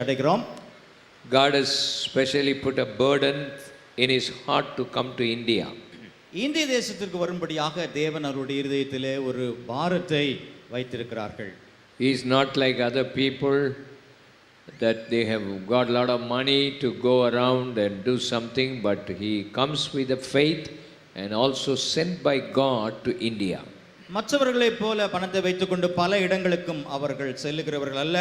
அடைகிறோம். God has specially put a burden in his heart to come to India. இந்திய தேசத்திற்கு வரும்படியாக தேவன் அவருடைய இருதயத்திலே ஒரு பாரத்தை வைத்திருக்கிறார்கள். He is not like other people that they have got a lot of money to go around and do something, but he comes with a faith and also sent by God to India. மற்றவர்களைப் போல பணத்தை வைத்துக்கொண்டு பல இடங்களுக்கும் அவர்கள் செல்லுகிறவர்கள் அல்ல.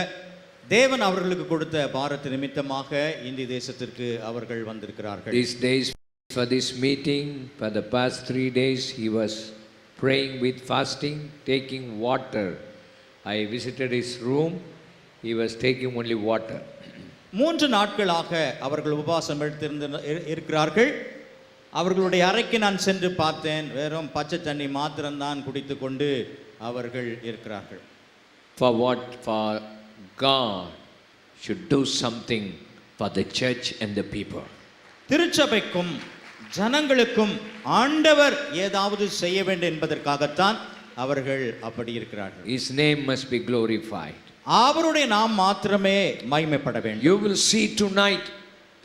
தேவன் அவர்களுக்கு கொடுத்த பாரத்து நிமித்தமாக இந்திய தேசத்திற்கு அவர்கள் வந்திருக்கிறார்கள். These days for this meeting, for the past 3 days, he was praying with fasting, taking water. I visited his room. He was taking only water. 3 நாட்களாக அவர்கள் உபவாசம் இருக்கிறார்கள். அவர்களுடைய அறைக்கு நான் சென்று பார்த்தேன். வெறும் பச்சை தண்ணி மாத்திரம்தான் குடித்துக்கொண்டு அவர்கள் இருக்கிறார்கள். For what? For God should do something for the church and the people. திருச்சபைக்கும் ஜனங்களுக்கும் ஆண்டவர் ஏதாவது செய்ய வேண்டும் என்பதற்காகத்தான் அவர்கள் அப்படி இருக்கிறார்கள். His name must be glorified. அவருடைய நாம் மாத்திரமே மகிமைப்பட வேண்டும். You will see tonight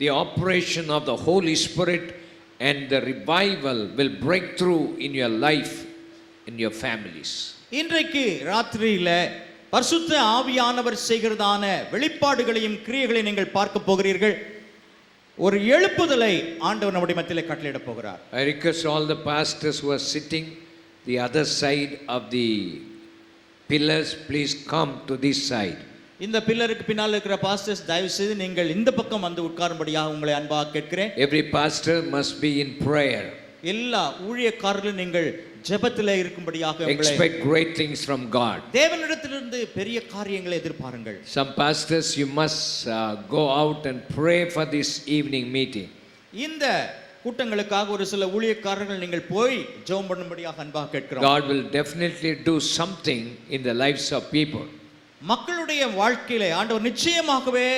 the operation of the Holy Spirit and the revival will break through in your life, in your families. இன்றைக்கு ராத்திரியில பரிசுத்த ஆவியானவர் செய்கிறதான வெளிப்பாடுகளையும் கிரியைகளையும் நீங்கள் பார்க்க போகிறீர்கள். ஒரு எழுப்புதலை ஆண்டவர் நம்முடைய மத்தியிலே கட்டளையிட போகிறார். I request all the pastors who are sitting the other side of the pillars, please come to this side. இந்த பில்லருக்கு பின்னால் இருக்கிற பாஸ்டர்ஸ் தயவு செய்து நீங்கள் இந்த பக்கம் வந்து உட்காரும்படியாக உங்களை அன்பாக கேட்கிறேன். Every pastor must be in prayer. எல்லா ஊழியக்காரர்களும் நீங்கள் ஜெபத்திலே இருக்கும்படியாக Expect great things from God. தேவனிடத்திலிருந்து பெரிய காரியங்களை எதிர்பாருங்கள். Some pastors you must go out and pray for this evening meeting. இந்த கூட்டங்களுக்காக ஒரு சில ஊழியக்காரர்கள் நீங்கள் போய் ஜெபம் பண்ணும்படியாக அன்பாக கேட்கிறோம். God will definitely do something in the lives of people. மக்களுடைய வாழ்க்கையிலே ஆண்டவர் நிச்சயமாகவே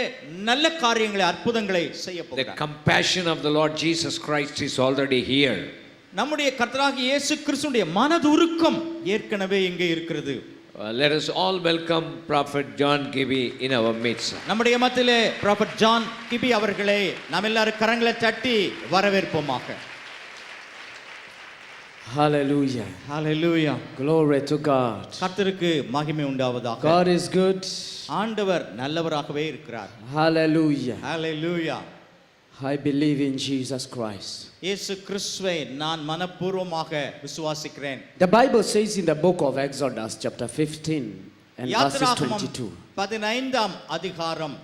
நல்ல காரியங்களை அற்புதங்களை செய்ய போகிறார். The compassion of the Lord Jesus Christ is already here. நம்முடைய கர்த்தராகிய இயேசு கிறிஸ்துவின் மனதுருக்கம் ஏற்கனவே இங்கே இருக்கிறது. Let us all welcome Prophet John Gibby in our midst. நம்முடைய மத்தியிலே ப்ராஃபட் ஜான் கிபி அவர்களை நாம் எல்லாரும் கரங்களை தட்டி வரவேற்போமாக. Hallelujah. Hallelujah. Glory to God. கர்த்தருக்கு மகிமை உண்டாவதாக. God is good. ஆண்டவர் நல்லவராகவே இருக்கிறார். Hallelujah. Hallelujah. I believe in Jesus Christ. இயேசு கிறிஸ்துவை நான் மனப்பூர்வமாக விசுவாசிக்கிறேன். The Bible says in the book of Exodus chapter 15 and verses 22. 15ஆம் அதிகாரம்.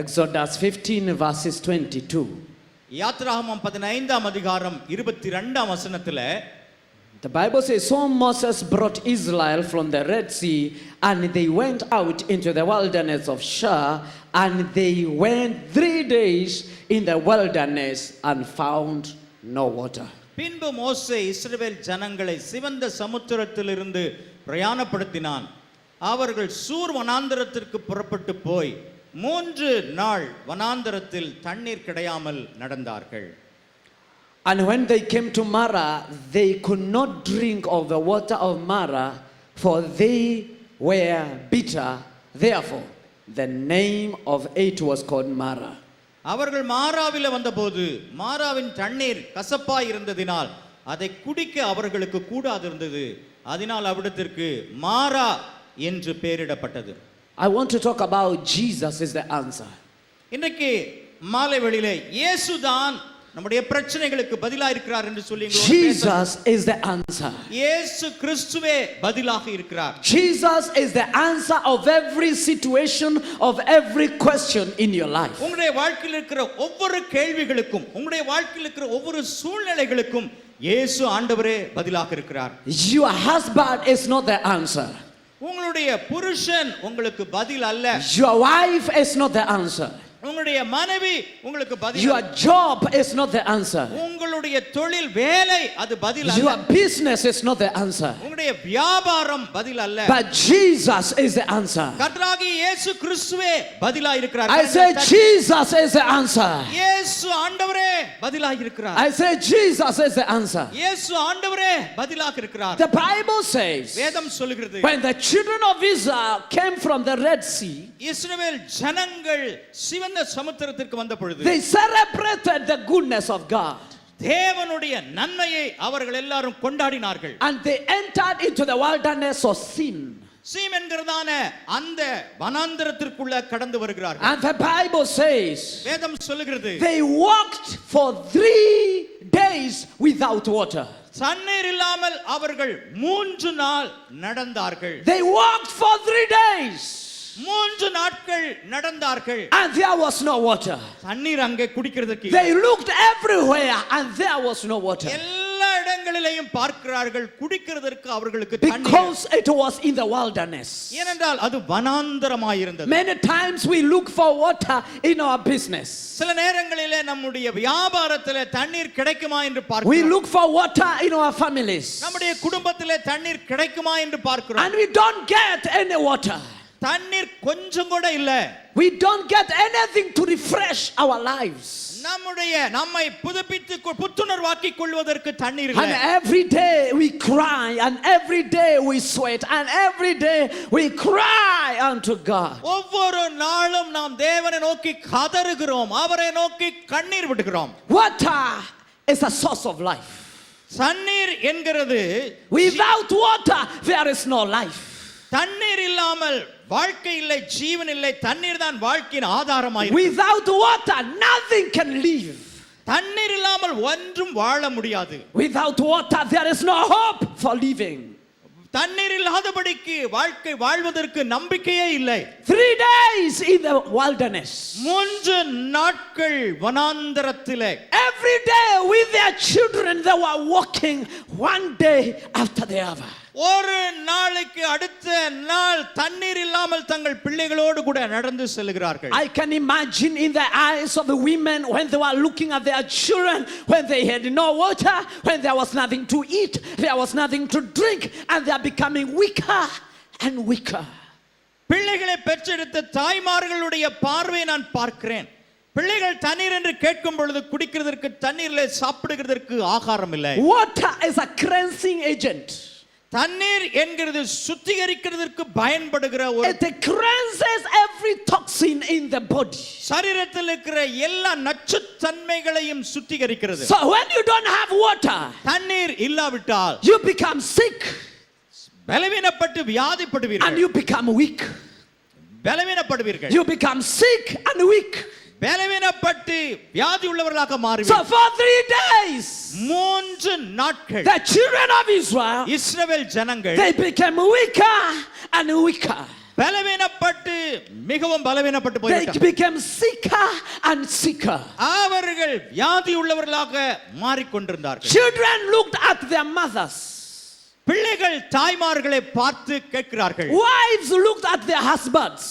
Exodus 15 verses 22. யாத்ராகமம் 15ஆம் அதிகாரம் 22ஆம் வசனத்திலே The Bible says, so Moses brought Israel from the Red Sea, and they went out into the wilderness of Shur, and they went 3 days in the wilderness and found no water. பின்பு மோசே இஸ்ரவேல் ஜனங்களை சிவந்த சமுத்திரத்திலிருந்து பிரயாணப்படுத்தினான். அவர்கள் சூர் வனாந்தரத்திற்கு புறப்பட்டு போய் 3 நாள் வனாந்தரத்தில் தண்ணீர் கிடையாமல் நடந்தார்கள். And when they came to Marah, they could not drink of the water of Marah, for they were bitter. Therefore, the name of it was called Marah. அவர்கள் மாராவில வந்தபோது மாராவின் தண்ணீர் கசப்பாய் இருந்ததினால் அதை குடிக்க அவர்களுக்கு கூடாதிருந்தது. அதனால் அவ்விடத்திற்கு மாரா என்று பெயரிடப்பட்டது. I want to talk about Jesus is the answer. இன்னைக்கு மாலை வேளையிலே இயேசுதான் நம்முடைய பிரச்சனைகளுக்கு பதிலா இருக்கிறார் என்று சொல்லி Jesus is the answer. இயேசு கிறிஸ்துவே பதிலாக இருக்கிறார். Jesus is the answer of every situation, of every question in your life. உங்களுடைய வாழ்க்கையில் இருக்கிற ஒவ்வொரு கேள்விகளுக்கும் உங்களுடைய வாழ்க்கையில் இருக்கிற ஒவ்வொரு சூழ்நிலைகளுக்கும் இயேசு ஆண்டவரே பதிலாக இருக்கிறார். Your husband is not the answer. உங்களுடைய புருஷன் உங்களுக்கு பதில் அல்ல. Your wife is not the answer. உங்களுடைய உங்களுடைய மனைவி உங்களுக்கு பதில் Your job is not the answer. உங்களுடைய தொழில் வேலை அது பதில் Your அல்ல business is not the answer. உங்களுடைய வியாபாரம் பதில் அல்ல But Jesus is the answer. கர்த்தராகிய இயேசு கிறிஸ்துவே பதிலாய் இருக்கிறார் I say Jesus is the answer. இயேசு ஆண்டவரே பதிலாய் இருக்கிறார் I say Jesus is the answer. இயேசு ஆண்டவரே பதிலாக இருக்கிறார் The Bible says வேதம் சொல்லுகிறது when the children of Israel came from the Red Sea, இஸ்ரவேல் ஜனங்கள் சிவந்த சமுத்திரத்திற்கு வந்த பொழுது they celebrated the goodness of God. தேவனுடைய நன்மையை அவர்கள் எல்லாரும் கொண்டாடினார்கள் And they entered into the wilderness of sin. சீம் என்கிறதான அந்த வனாந்தரத்திற்குள்ள கடந்து வருகிறார்கள் And the Bible says வேதம் சொல்லுகிறது they walked for 3 days without water. தண்ணீர் இல்லாமல் அவர்கள் 3 நாள் நடந்தார்கள் They walked for 3 days 3 நாட்கள் நடந்தார்கள் and there was no water. தண்ணீர் அங்கே குடிக்கிறதுக்கு They looked everywhere and there was no water. எல்லா இடங்களிலேயும் பார்க்கிறார்கள் குடிக்கிறதற்கு அவர்களுக்கு தண்ணீர் Because it was in the wilderness. ஏனென்றால் அது வனாந்தரமாய் இருந்தது Many times we look for water in our business. சில நேரங்களிலே நம்முடைய வியாபாரத்திலே தண்ணீர் கிடைக்குமா என்று We பார்க்கிறோம் look for water in our families. நம்முடைய குடும்பத்திலே தண்ணீர் கிடைக்குமா என்று பார்க்கிறோம் And we don't get any water. தண்ணீர் கொஞ்சம் கூட இல்ல We don't get anything to refresh our lives. நம்மை புதுப்பித்து புத்துணர்வாக்கிக் கொள்வதற்கு தண்ணீர் And இல்லை every day we cry and every day we sweat and every day we cry unto God. ஒவ்வொரு நாளும் நாம் தேவனை நோக்கி கதறுகிறோம் அவரை நோக்கி கண்ணீர் விடுகிறோம் Water is a source of life. தண்ணீர் என்கிறது Without water there is no life. தண்ணீர் இல்லாமல் வாழ்க்கை இல்லை ஜீவன் இல்லை தண்ணீர் தான் வாழ்க்கையின் ஆதாரமாய் Without water nothing can live. தண்ணீர் இல்லாமல் ஒன்றும் வாழ முடியாது Without water there is no hope for living. தண்ணீர் இல்லாதபடிக்கு வாழ்க்கை வாழ்வதற்கு நம்பிக்கையே இல்லை 3 days in the wilderness. 3 நாட்கள் வனாந்தரத்திலே Every day with their children they were walking one day after the other. ஒரு நாளைக்கு அடுத்த நாள் தண்ணீர் இல்லாமல் தங்கள் பிள்ளைகளோடு கூட நடந்து செல்கிறார்கள் I can imagine in the eyes of the women when they were looking at their children, when they had no water, when there was nothing to eat, there was nothing to drink, and they are becoming weaker and weaker. பிள்ளைகளை பெற்றெடுத்த தாய்மார்களுடைய பார்வை நான் பார்க்கிறேன் பிள்ளைகள் தண்ணீர் என்று கேட்கும் பொழுது குடிக்கிறதற்கு தண்ணீரிலே சாப்பிடுகிறதற்கு ஆகாரம் இல்லை Water is a cleansing agent. தண்ணீர் என்கிறது சுத்திகரிக்கிறதற்கு பயன்படுகிற ஒரு It cleanses every toxin in the body. சரீரத்தில் இருக்கிற எல்லா நச்சுத்தன்மைகளையும் சுத்திகரிக்கிறது So when you don't have water, தண்ணீர் இல்லாவிட்டால் you become sick பலவீனப்பட்டு and வியாதிப்படுவீர்கள் you become weak. பலவீனப்படுவீர்கள் You become sick and weak. பலவீனப்பட்டு வியாதி உள்ளவர்களாக So மாறுவீர்கள் for 3 days, 3 நாட்கள் the children of Israel, இஸ்ரவேல் ஜனங்கள் they became weaker and weaker. பலவீனப்பட்டு மிகவும் பலவீனப்பட்டு They போய்விட்டார்கள் became sicker and sicker. அவர்கள் வியாதி உள்ளவர்களாக மாறிக்கொண்டிருந்தார்கள் Children looked at their mothers. பிள்ளைகள் தாய்மார்களை பார்த்து கேட்கிறார்கள் Wives looked at their husbands.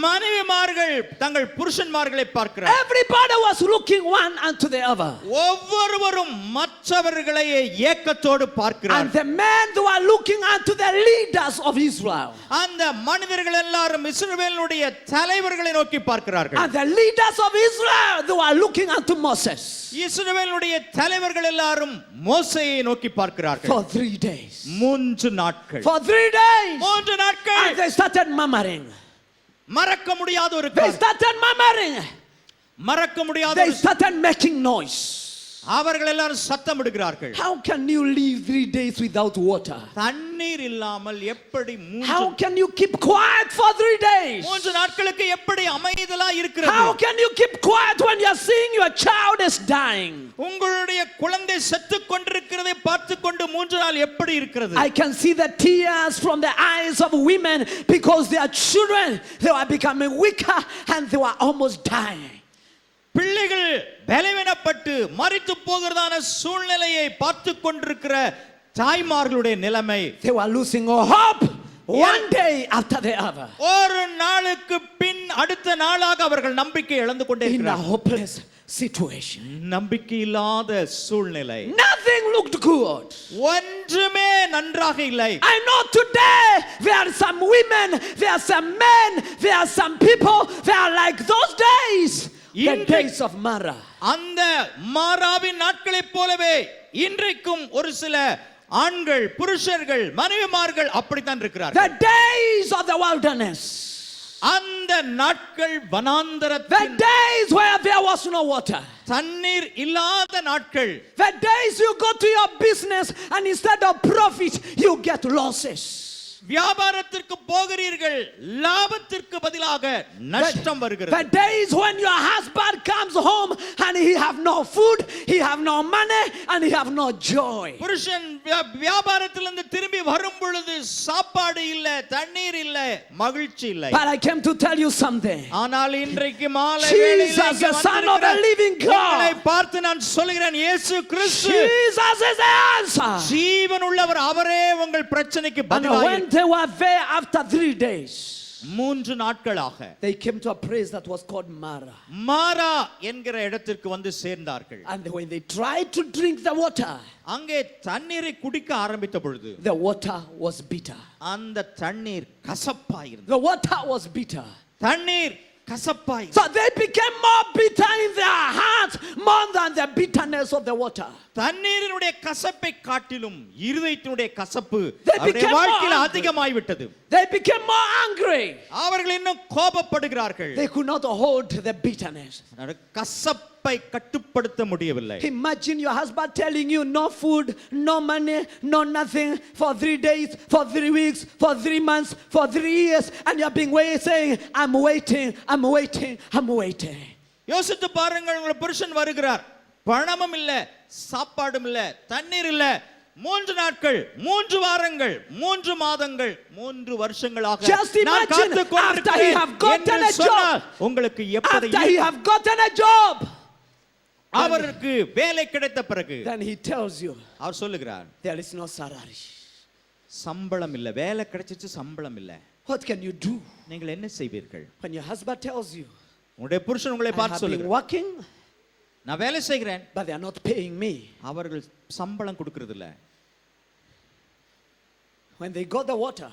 மனைவிமார்கள் தங்கள் புருஷன்மார்களை பார்க்கிறார்கள் Everybody was looking one unto the other. ஒவ்வொருவரும் மற்றவர்களை ஏக்கத்தோடு And பார்க்கிறார்கள் the men they were looking unto the leaders of Israel. அந்த மனிதர்கள் எல்லாரும் இஸ்ரவேலுடைய தலைவர்களை நோக்கி பார்க்கிறார்கள் And the leaders of Israel they were looking unto Moses. இஸ்ரவேலுடைய தலைவர்கள் எல்லாரும் மோசேயை நோக்கி பார்க்கிறார்கள் For 3 days. 3 நாட்கள் For 3 days. 3 நாட்கள் And they started murmuring. மறக்க முடியாத ஒரு They started murmuring. மறக்க முடியாத They started making noise. அவர்கள் எல்லாரும் சத்தமிடுகிறார்கள் How can you live 3 days without water? தண்ணீர் இல்லாமல் எப்படி How can you keep quiet for 3 days? 3 நாட்களுக்கு எப்படி அமைதலா இருக்கிறது How can you keep quiet when you are seeing your child is dying? உங்களுடைய குழந்தை செத்துக் கொண்டிருக்கிறதை பார்த்து கொண்டு 3 நாள் எப்படி இருக்கிறது I can see the tears from the eyes of women because their children they were becoming weaker and they were almost dying. பிள்ளைகள் பலவீனப்பட்டு மரித்து போகிறதான சூழ்நிலையை பார்த்து கொண்டிருக்கிற தாய்மார்களுடைய நிலைமை They were losing hope one day after the other, ஒரு நாளுக்கு பின் அடுத்த நாளாக அவர்கள் நம்பிக்கை இழந்து கொண்டே in a இருக்கிறார்கள். hopeless situation. நம்பிக்கை இல்லாத சூழ்நிலை, Nothing looked good. ஒன்றுமே நன்றாக இல்லை. I know today there are some women, there are some men, there are some people, they are like those days, the இன்றைக்கு- days of Mara. அந்த மாராவின் நாட்களைப் போலவே இன்றைக்கும் ஒரு சில ஆண்கள், புருஷர்கள், மனைவிமார்கள் அப்படித்தான் இருக்கிறார்கள். The days of the wilderness. அந்த நாட்கள் The வனாந்தரத்தின் days where there was no water. தண்ணீர் இல்லாத நாட்கள். The days you go to your business and instead of profit, you get losses. வியாபாரத்திற்கு போகிறீர்கள், லாபத்திற்கு பதிலாக நஷ்டம் The வருகிறது. days when your husband comes home and he have no food, he have no money, and he have no joy. புருஷன் வியாபாரத்திலிருந்து திரும்பி வரும் பொழுது சாப்பாடு இல்ல, தண்ணீர் இல்ல, மகிழ்ச்சி இல்லை. But I came to tell you something. ஆனால் இன்றைக்கு மாலை Jesus, வேளையிலே இங்கே the Son of the வந்திருக்கிற living God. உங்களை பார்த்து நான் சொல்கிறேன், இயேசு கிறிஸ்து Jesus is the answer. ஜீவன் உள்ளவர், அவரே உங்கள் பிரச்சனைக்கு And பதிலாக when they were there after 3 days, 3 நாட்களாக they came to a place that was called Mara. மாரா என்கிற இடத்திற்கு வந்து சேர்ந்தார்கள். And when they tried to drink the water, அங்கே தண்ணீரை குடிக்க ஆரம்பித்த பொழுது the water was bitter. அந்த தண்ணீர் கசப்பாயிருந்தது. The water was bitter. தண்ணீர் கசப்பாய். So they became more bitter in their hearts more than the bitterness of the water. தண்ணீரினுடைய கசப்பை காட்டிலும் இருதயத்தினுடைய கசப்பு They அவருடைய became more வாழ்க்கையில் angry. அதிகமாய் விட்டது. They became more angry. அவர்கள் இன்னும் கோபப்படுகிறார்கள். They could not hold the bitterness. கசப்பை கட்டுப்படுத்த முடியவில்லை. Imagine your husband telling you no food, no money, no nothing for 3 days, for 3 weeks, for 3 months, for 3 years, and you're being waiting, saying, I'm waiting, I'm waiting, I'm waiting. யோசித்து பாருங்கள், உங்கள் புருஷன் வருகிறார், பணமும் இல்ல, சாப்பாடும் இல்ல, தண்ணீர் இல்ல, 3 நாட்கள், 3 வாரங்கள், 3 மாதங்கள், 3 வருஷங்களாக Just நான் imagine காத்துக் கொண்டிருக்கிறேன் after he have gotten என்று a சொன்னால் job. உங்களுக்கு எப்படி After he have gotten a job, அவருக்கு வேலை கிடைத்த பிறகு then he tells you, அவர் சொல்லுகிறார், there is no salary. சம்பளம் இல்ல, வேலை கிடைச்சிச்சு, சம்பளம் இல்ல. What can you do நீங்கள் என்ன செய்வீர்கள்? when your husband tells you, உங்களுடைய புருஷன் உங்களை I பார்த்து have been சொல்லுகிறார், working, நான் வேலை செய்கிறேன், but they are not paying me. அவர்கள் சம்பளம் கொடுக்கிறது இல்ல. When they got the water,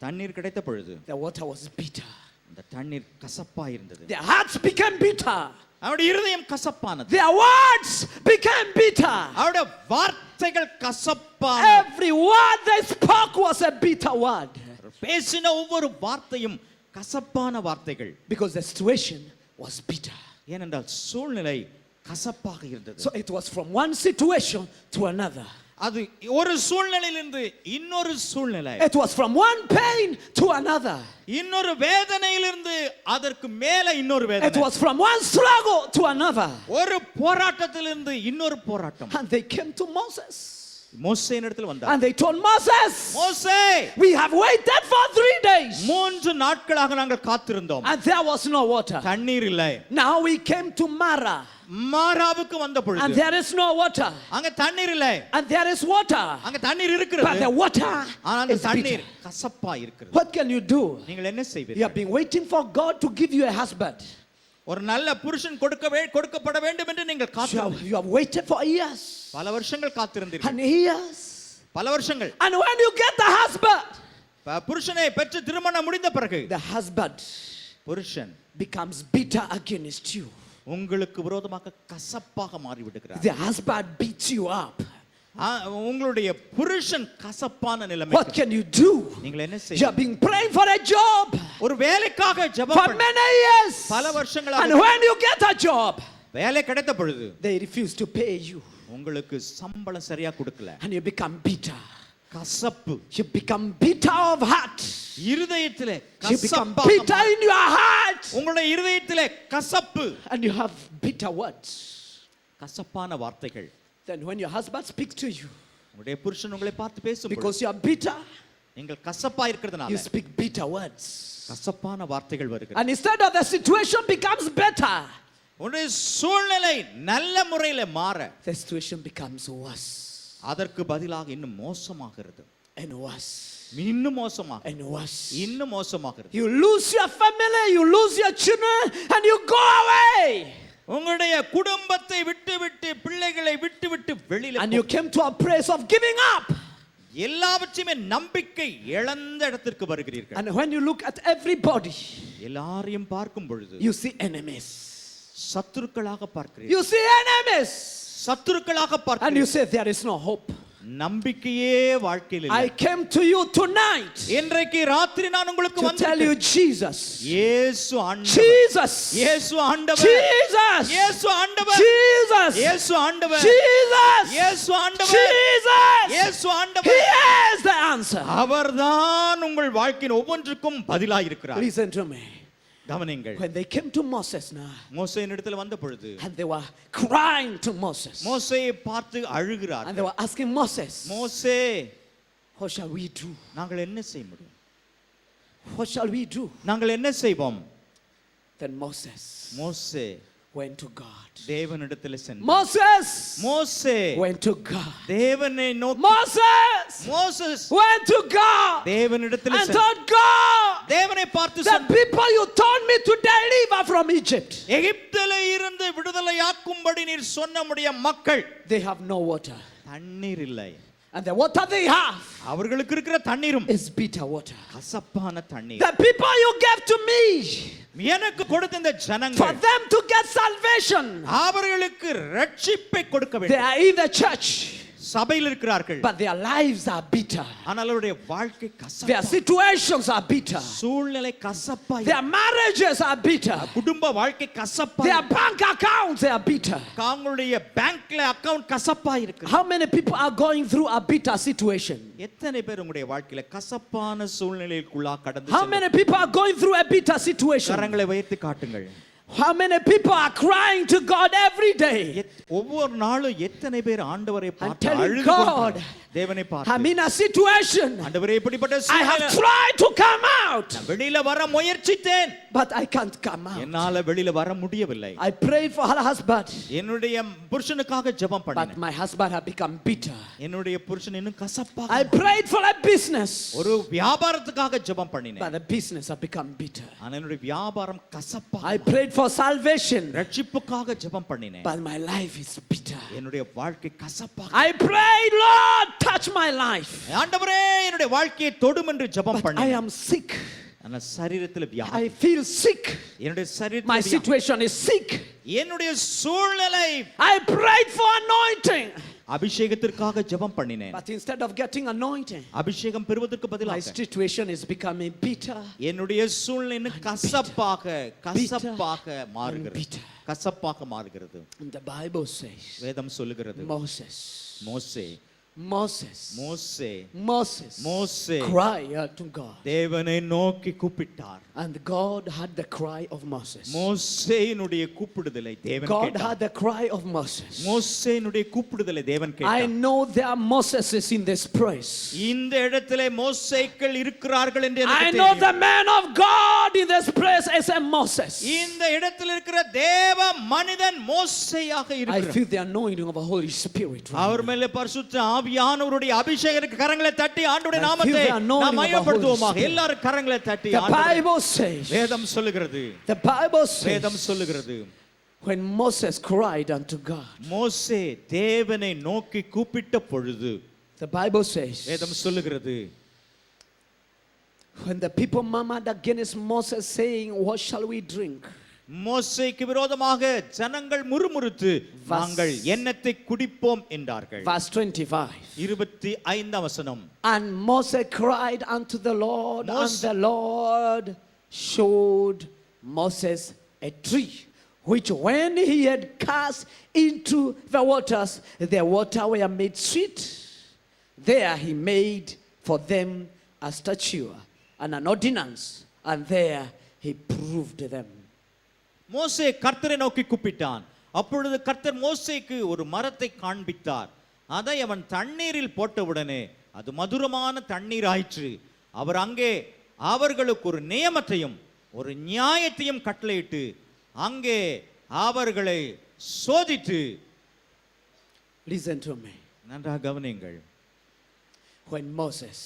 தண்ணீர் கிடைத்த பொழுது the water was bitter. அந்த தண்ணீர் கசப்பா இருந்தது. Their hearts became bitter. அவருடைய இருதயம் கசப்பானது. Their words became bitter. அவருடைய வார்த்தைகள் கசப்பான. Every word they spoke was a bitter word. பேசின ஒவ்வொரு வார்த்தையும் கசப்பான வார்த்தைகள். Because the situation was bitter. ஏனென்றால் சூழ்நிலை கசப்பாக இருந்தது. So it was from one situation to another. அது ஒரு சூழ்நிலையிலிருந்து இன்னொரு சூழ்நிலை. It was from one pain to another. இன்னொரு வேதனையிலிருந்து அதற்கு மேல இன்னொரு It வேதனை. was from one struggle to another. ஒரு போராட்டத்திலிருந்து இன்னொரு போராட்டம். And they came to Moses. மோசேயின் இடத்தில் வந்தார். And they told Moses, மோசே, we have waited for 3 days. 3 நாட்களாக நாங்கள் காத்திருந்தோம். And there was no water. தண்ணீர் இல்லை. Now we came to Mara. மாராவுக்கு வந்த And பொழுது there is no water. அங்க தண்ணீர் இல்லை. And there is water. அங்க தண்ணீர் But இருக்கிறது. the water ஆனா அந்த is bitter. தண்ணீர் கசப்பா இருக்கிறது. What can you do? நீங்கள் என்ன You செய்வீர்கள்? have been waiting for God to give you a husband. ஒரு நல்ல புருஷன் கொடுக்கப்பட வேண்டும் என்று நீங்கள் காத்திருந்தீர்கள். You have waited for years பல வருஷங்கள் காத்திருந்தீர்கள். and years. பல வருஷங்கள். And when you get the husband, புருஷனை பெற்று திருமணம் முடிந்த பிறகு the husband புருஷன் becomes bitter against you. உங்களுக்கு விரோதமாக கசப்பாக மாறி விடுகிறார். The husband beats you up. உங்களுடைய புருஷன் கசப்பான நிலைமை. What can you do? நீங்கள் என்ன You have செய்வீர்கள்? been praying for a job ஒரு வேலைக்காக for ஜெபம் many years. பல And வருஷங்களாக when you get a job, வேலை கிடைத்த பொழுது they refuse to pay you. உங்களுக்கு சம்பளம் சரியா கொடுக்கல. And you become bitter. கசப்பு. You become bitter of heart. இருதயத்திலே You become கசப்பாக bitter in your heart. உங்களுடைய இருதயத்திலே கசப்பு. And you have bitter words. கசப்பான வார்த்தைகள். Then when your husband speaks to you, உங்களுடைய புருஷன் உங்களை பார்த்து பேசும் because you are bitter, நீங்கள் கசப்பா இருக்கிறதுனால you speak bitter words. கசப்பான வார்த்தைகள் வருகிறது. And instead of the situation becomes better, உங்களுடைய சூழ்நிலை நல்ல முறையில மாற the situation becomes worse அதற்கு பதிலாக இன்னும் மோசமாகிறது. and worse. இன்னும் மோசமாக and worse. இன்னும் மோசமாகிறது. You lose your family, you lose your children, and you go away. உங்களுடைய குடும்பத்தை விட்டு பிள்ளைகளை விட்டு வெளியில And you came to a place of giving up. எல்லாவற்றையுமே நம்பிக்கை இழந்த இடத்திற்கு வருகிறீர்கள். And when you look at everybody, எல்லாரையும் பார்க்கும் பொழுது you see enemies. சத்துருக்களாக பார்க்கிறீர்கள். You see enemies. சத்துருக்களாக And பார்க்கிறீர்கள். you say there is no hope. நம்பிக்கையே வாழ்க்கையில் இல்லை. I came to you tonight இன்றைக்கு ராத்திரி நான் உங்களுக்கு to tell you வந்திருக்கிறேன். Jesus. இயேசு ஆண்டவர். Jesus. இயேசு ஆண்டவர். Jesus. இயேசு ஆண்டவர். Jesus. இயேசு ஆண்டவர். Jesus. இயேசு ஆண்டவர். Jesus. இயேசு He ஆண்டவர். is the answer. அவர்தான் உங்கள் வாழ்க்கையின் ஒவ்வொன்றுக்கும் பதிலாக இருக்கிறார். Listen to me. கவனிங்கள். When they came to Moses now, மோசேயின் இடத்துல வந்த பொழுது and they were crying to Moses, மோசேயை பார்த்து and அழுகிறார். they were asking Moses, மோசே, what shall we do? நாங்கள் என்ன செய்ய முடியும்? What shall we do? நாங்கள் என்ன செய்வோம்? Then Moses மோசே went to God. தேவனிடத்தில் சென்றார். Moses மோசே went to God. தேவனை நோக்கி Moses Moses went to God தேவனிடத்தில் and சென்றார். told God, தேவனை பார்த்து the சொன்னார், people you told me to deliver from Egypt, எகிப்திலே இருந்து விடுதலையாக்கும்படி நீர் சொன்னமுடைய மக்கள் they have no water. தண்ணீர் இல்லை. And the water they have அவர்களுக்கு இருக்கிற தண்ணீரும் is bitter water. கசப்பான தண்ணீர். The people you gave to me எனக்கு கொடுத்த இந்த for ஜனங்கள் them to get salvation, அவர்களுக்கு ரட்சிப்பை கொடுக்க they வேண்டும். are in the church, சபையில் இருக்கிறார்கள், but their lives are bitter. ஆனால் அவருடைய வாழ்க்கை Their கசப்பா, situations are bitter. சூழ்நிலை கசப்பா, Their marriages are bitter. குடும்ப வாழ்க்கை கசப்பா, Their bank accounts are bitter. அவங்களுடைய பேங்க்ல அக்கவுண்ட் கசப்பா இருக்கு. How many people are going through a bitter situation? எத்தனை பேர் உங்களுடைய வாழ்க்கையில கசப்பான சூழ்நிலைக்குள்ளா கடந்து How many people are going through a bitter situation? கரங்களை வைத்து காட்டுங்கள். How many people are crying to God every day? ஒவ்வொரு நாளும் எத்தனை பேர் ஆண்டவரை பார்த்து telling அழுது God, கொண்டிருக்கிறார்கள். தேவனை I'm பார்த்து in a situation. ஆண்டவரே இப்படிப்பட்ட I have சூழ்நிலை tried to come out, நான் வெளியில வர முயற்சித்தேன், but I can't come out. என்னால வெளியில வர முடியவில்லை. I prayed for her husband, என்னுடைய புருஷனுக்காக ஜெபம் but பண்ணினேன். my husband had become bitter. என்னுடைய புருஷன் இன்னும் கசப்பாக, I prayed for a business, ஒரு வியாபாரத்துக்காக ஜெபம் பண்ணினேன். but the business had become bitter. ஆனா என்னுடைய வியாபாரம் கசப்பாக, I prayed for salvation, ரட்சிப்புக்காக ஜெபம் பண்ணினேன். but my life is bitter. என்னுடைய வாழ்க்கை கசப்பாக, I prayed, Lord, touch my life, ஆண்டவரே என்னுடைய வாழ்க்கையை தொடும் என்று ஜெபம் but I பண்ணினேன். am sick. ஆனா சரீரத்தில் வியாதி, I feel sick. என்னுடைய My சரீரத்தில் வியாதி, situation is sick. என்னுடைய சூழ்நிலை, I prayed for anointing, அபிஷேகத்திற்காக ஜெபம் பண்ணினேன். but instead of getting anointing, அபிஷேகம் பெறுவதற்கு my பதிலாக situation is becoming bitter. என்னுடைய சூழ்நிலை இன்னும் கசப்பாக மாறுகிறது, bitter. கசப்பாக மாறுகிறது. And the Bible says, வேதம் சொல்லுகிறது, Moses, மோசே Moses, மோசே Moses மோசே cried to God. தேவனை நோக்கி கூப்பிட்டார். And God had the cry of Moses. மோசேயினுடைய கூப்பிடுதலை தேவன் God கேட்டார். had the cry of Moses. மோசேயினுடைய கூப்பிடுதலை தேவன் I கேட்டார். know there are Moseses in this place. இந்த இடத்திலே மோசேக்கள் இருக்கிறார்கள் என்று I எனக்கு know தெரியும். the man of God in this place is a Moses. இந்த இடத்தில் இருக்கிற தேவ மனிதன் மோசேயாக I இருக்கிறார். feel the anointing of the Holy Spirit. right our now. மேலே பரிசுத்த ஆவியானவருடைய அபிஷேகத்துக்கு கரங்களை தட்டி ஆண்டவருடைய I feel நாமத்தை the anointing நாம் of the மகிமைப்படுத்துவோமாக. Holy Spirit. எல்லாரும் கரங்களை தட்டி The ஆண்டவருடைய- Bible says, வேதம் சொல்லுகிறது, the Bible வேதம் says, சொல்லுகிறது, when Moses cried unto God, மோசே தேவனை நோக்கி கூப்பிட்ட பொழுது, the Bible says, வேதம் சொல்லுகிறது, when the people murmured against Moses, saying, what shall we drink? மோசேக்கு விரோதமாக ஜனங்கள் முறுமுறுத்து நாங்கள் எண்ணத்தை குடிப்போம் என்றார்கள். Verse 25. 25 வசனம். And Moses cried unto the Lord, and Moses- the Lord showed Moses a tree, which when he had cast into the waters, the water were made sweet. There he made for them a statute and an ordinance, and there he proved them. மோசே கர்த்தரை நோக்கி கூப்பிட்டான். அப்பொழுது கர்த்தர் மோசேக்கு ஒரு மரத்தை காண்பித்தார். அதை அவன் தண்ணீரில் போட்டவுடனே அது மதுரமான தண்ணீர் ஆயிற்று. அவர் அங்கே அவர்களுக்கு ஒரு நியமத்தையும் ஒரு நியாயத்தையும் கட்டளையிட்டு அங்கே அவர்களை சோதித்து, Listen to me. நன்றாக கவனியுங்கள், When Moses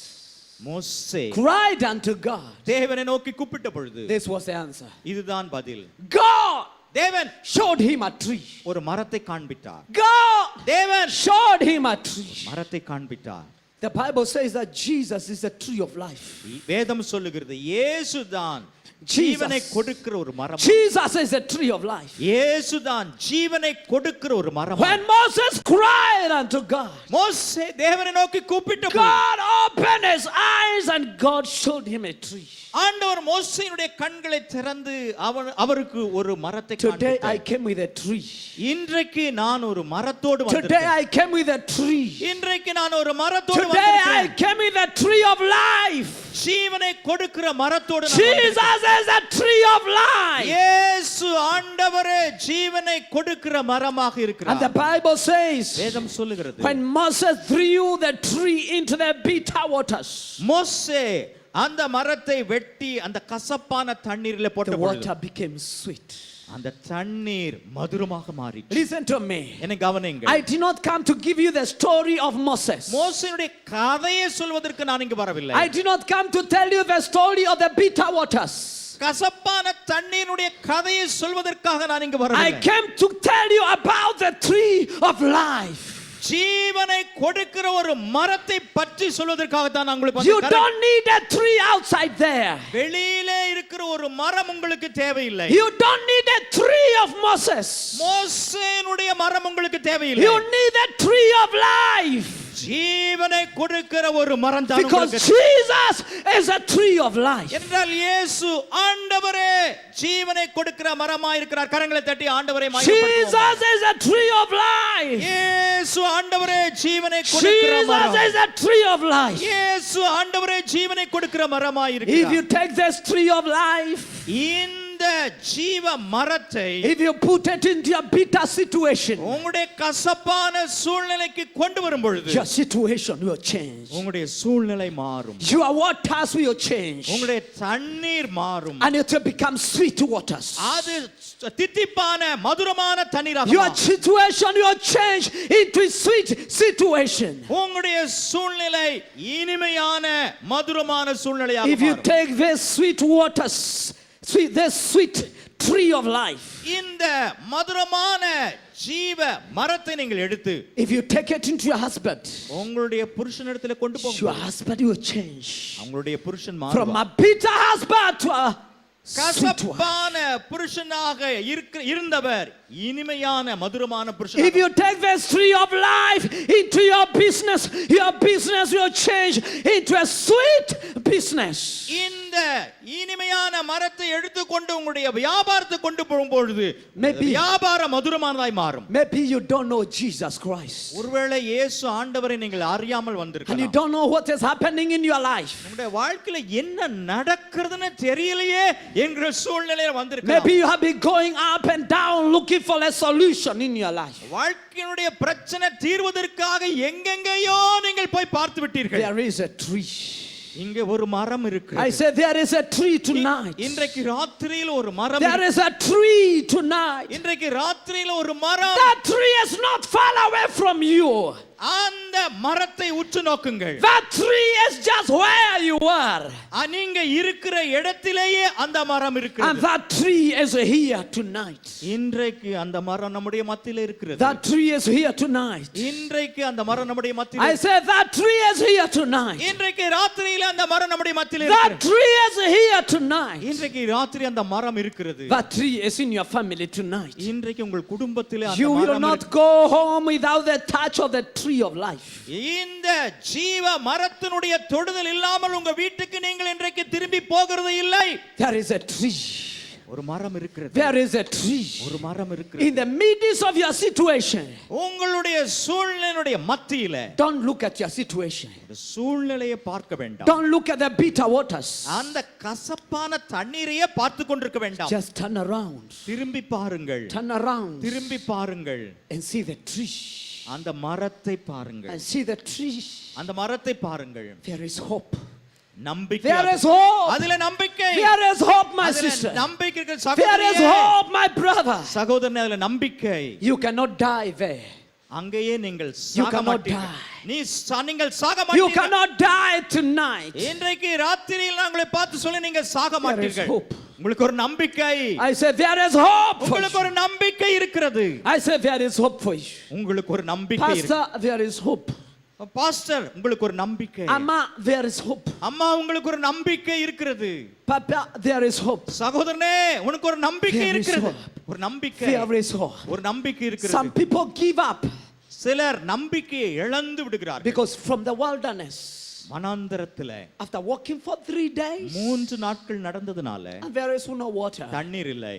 மோசே cried unto God, தேவனை நோக்கி கூப்பிட்ட பொழுது this was the answer. இதுதான் பதில். God தேவன் showed him a tree. ஒரு மரத்தை காண்பித்தார். God தேவன் showed him a tree. மரத்தை காண்பித்தார். The Bible says that Jesus is the tree of life. வேதம் சொல்லுகிறது இயேசுதான் ஜீவனை கொடுக்கிற ஒரு மரம். Jesus is the tree of life. இயேசுதான் ஜீவனை கொடுக்கிற ஒரு மரம். When Moses cried unto God, மோசே தேவனை நோக்கி கூப்பிட்ட பொழுது God opened his eyes and God showed him a tree. ஆண்டவர் மோசேயுடைய கண்களை திறந்து அவருக்கு ஒரு மரத்தை Today I காண்பித்தார். came with a tree. இன்றைக்கு நான் ஒரு மரத்தோடு Today வந்திருக்கிறேன். I came with a tree. இன்றைக்கு நான் ஒரு மரத்தோடு Today I வந்திருக்கிறேன். came with a tree of life. ஜீவனை கொடுக்கிற மரத்தோடு நான் Jesus வந்திருக்கிறேன். is a tree of life. இயேசு ஆண்டவரே ஜீவனை கொடுக்கிற மரமாக And the இருக்கிறார். Bible says, வேதம் சொல்லுகிறது when Moses threw the tree into the bitter waters, மோசே அந்த மரத்தை வெட்டி அந்த கசப்பான தண்ணீரில் போட்ட the பொழுது water became sweet. அந்த தண்ணீர் மதுரமாக மாறிற்று. Listen to me. என்னை கவனியுங்கள். I did not come to give you the story of Moses. மோசேயுடைய கதையை சொல்வதற்கு நான் இங்கு வரவில்லை. I did not come to tell you the story of the bitter waters. கசப்பான தண்ணீருடைய கதையை சொல்வதற்காக நான் இங்கு I வரவில்லை. came to tell you about the tree of life. ஜீவனை கொடுக்கிற ஒரு மரத்தை பற்றி சொல்வதற்காக தான் நான் உங்களுக்கு You வந்திருக்கிறேன். don't need a tree outside there. வெளியிலே இருக்கிற ஒரு மரம் உங்களுக்கு தேவையில்லை. You don't need a tree of Moses. மோசேனுடைய மரம் உங்களுக்கு தேவையில்லை. You need a tree of life. ஜீவனை கொடுக்கிற ஒரு மரம் தான் Because உங்களுக்கு. Jesus is a tree of life. என்றால் இயேசு ஆண்டவரே ஜீவனை கொடுக்கிற மரமாய் இருக்கிறார். கரங்களை தட்டி ஆண்டவரை Jesus மகிமைப்படுத்துவோம். is a tree of life. இயேசு ஆண்டவரே ஜீவனை கொடுக்கிற Jesus மரம். is a tree of life. இயேசு ஆண்டவரே ஜீவனை கொடுக்கிற மரமாய் If இருக்கிறார். you take this tree of life, இந்த ஜீவ மரத்தை if you put it into a bitter situation, உங்களுடைய கசப்பான சூழ்நிலைக்கு கொண்டு வரும் பொழுது your situation will change. உங்களுடைய சூழ்நிலை மாறும். Your waters will change. உங்களுடைய தண்ணீர் மாறும். And it will become sweet waters. அது தித்திப்பான மதுரமான தண்ணீராக Your மாறும். situation will change into a sweet situation. உங்களுடைய சூழ்நிலை இனிமையான மதுரமான சூழ்நிலையாக If you மாறும். take this sweet waters, this sweet tree of life, இந்த மதுரமான ஜீவ மரத்தை நீங்கள் எடுத்து if you take it into your husband, உங்களுடைய புருஷனிடத்துல கொண்டு your போங்க. husband will change உங்களுடைய புருஷன் from மாறுவார். a bitter husband to a sweet one. கசப்பான புருஷனாக இருந்தவர் இனிமையான மதுரமான If புருஷனாக. you take this tree of life into your business will change into a sweet business. இந்த இனிமையான மரத்தை எடுத்துக்கொண்டு உங்களுடைய வியாபாரத்தை கொண்டு போகும்பொழுது Maybe- வியாபார மதுரமானதாய் மாறும். Maybe you don't know Jesus Christ. ஒருவேளை இயேசு ஆண்டவரை நீங்கள் அறியாமல் And you வந்திருக்கலாம். don't know what is happening in your life. உங்களுடைய வாழ்க்கையில என்ன நடக்கிறதுன்னு தெரியலையே என்கிற சூழ்நிலையில வந்திருக்கலாம். Maybe you have been going up and down looking for a solution in your life. வாழ்க்கையினுடைய பிரச்சனை தீர்வதற்காக எங்கெங்கேயோ நீங்கள் போய் பார்த்து விட்டீர்கள். There is a tree. இங்கே ஒரு மரம் I இருக்கிறது. said there is a tree tonight. இன்றைக்கு ராத்திரியில் ஒரு மரம் There is a tree tonight. இன்றைக்கு ராத்திரியில் ஒரு மரம். That tree is not far away from you. அந்த மரத்தை உற்று நோக்குங்கள். That tree is just where you are. நீங்க இருக்கிற இடத்திலேயே அந்த மரம் And இருக்கிறது. that tree is here tonight. இன்றைக்கு அந்த மரம் நம்முடைய மத்தியில இருக்கிறது. That tree is here tonight. இன்றைக்கு அந்த மரம் நம்முடைய மத்தியில I said that tree is here tonight. இன்றைக்கு ராத்திரியில அந்த மரம் நம்முடைய மத்தியில That இருக்கிறது. tree is here tonight. இன்றைக்கு ராத்திரி அந்த மரம் இருக்கிறது. That tree is in your family tonight. இன்றைக்கு உங்கள் குடும்பத்திலே அந்த You will மரம் not go home without the touch of the tree of life. இந்த ஜீவ மரத்தினுடைய தொடுதல் இல்லாமல் உங்க வீட்டுக்கு நீங்கள் இன்றைக்கு திரும்பி போகிறது இல்லை. There is a tree. ஒரு மரம் இருக்கிறது. There is a tree. ஒரு மரம் இருக்கிறது. In the midst of your situation, உங்களுடைய சூழ்நிலையுடைய மத்தியில don't look at your situation. இந்த சூழ்நிலையை பார்க்க வேண்டாம். Don't look at the bitter waters. அந்த கசப்பான தண்ணீரையே பார்த்து கொண்டிருக்க வேண்டாம். Just turn around. திரும்பி பாருங்கள். Turn around திரும்பி பாருங்கள். and see the tree. அந்த மரத்தை பாருங்கள். And see the tree. அந்த மரத்தை பாருங்கள். There is hope. நம்பிக்கை. There is hope. அதுல நம்பிக்கை. There is hope, my அதுல sister. நம்பிக்கை இருக்கு There is சகோதரியே. hope, my brother. சகோதரனே அதுல நம்பிக்கை. You cannot die there. அங்கேயே நீங்கள் You சாக cannot மாட்டீர்கள். நீங்கள் சாக You மாட்டீர்கள். cannot die tonight. இன்றைக்கு ராத்திரியில் நான் உங்களை பார்த்து சொல்லி நீங்க சாக There is மாட்டீர்கள். hope. உங்களுக்கு ஒரு நம்பிக்கை, I say there is hope for உங்களுக்கு you. ஒரு நம்பிக்கை இருக்கிறது. I say there is hope for you. உங்களுக்கு ஒரு நம்பிக்கை இருக்கு. Pastor, there is hope. Pastor, உங்களுக்கு ஒரு நம்பிக்கை. Amma, there is hope. அம்மா, உங்களுக்கு ஒரு நம்பிக்கை இருக்கிறது. Papa, there is hope. சகோதரனே, உனக்கு ஒரு நம்பிக்கை There is இருக்கிறது. hope. ஒரு நம்பிக்கை, There is hope. ஒரு நம்பிக்கை Some இருக்கிறது. people give up சிலர் நம்பிக்கையை இழந்து விடுகிறார்கள். because from the wilderness, வனாந்தரத்துல after walking for 3 days, 3 நாட்கள் நடந்ததுனால and there is no water. தண்ணீர் இல்லை.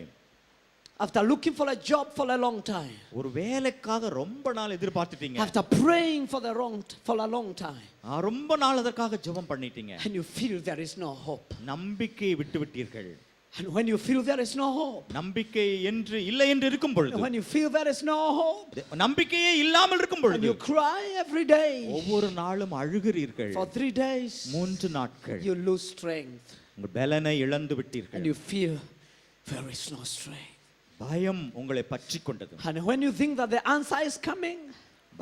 After looking for a job for a long time, ஒரு வேலைக்காக ரொம்ப நாள் எதிர்பார்த்துட்டீங்க. after praying for a long time, ரொம்ப நாள் அதற்காக ஜெபம் பண்ணிட்டீங்க. and you feel there is no hope. நம்பிக்கையை விட்டு விட்டீர்கள். And when you feel there is no hope, நம்பிக்கை என்று இல்லை என்று இருக்கும் பொழுது, when you feel there is no hope, நம்பிக்கையே இல்லாமல் இருக்கும் and பொழுது you cry every day, ஒவ்வொரு நாளும் அழுகிறீர்கள். for 3 days, 3 நாட்கள் you lose strength, உங்கள் பலனை இழந்து and விட்டீர்கள். you feel there is no strength. பயம் உங்களை பற்றிக் கொண்டது. And when you think that the answer is coming,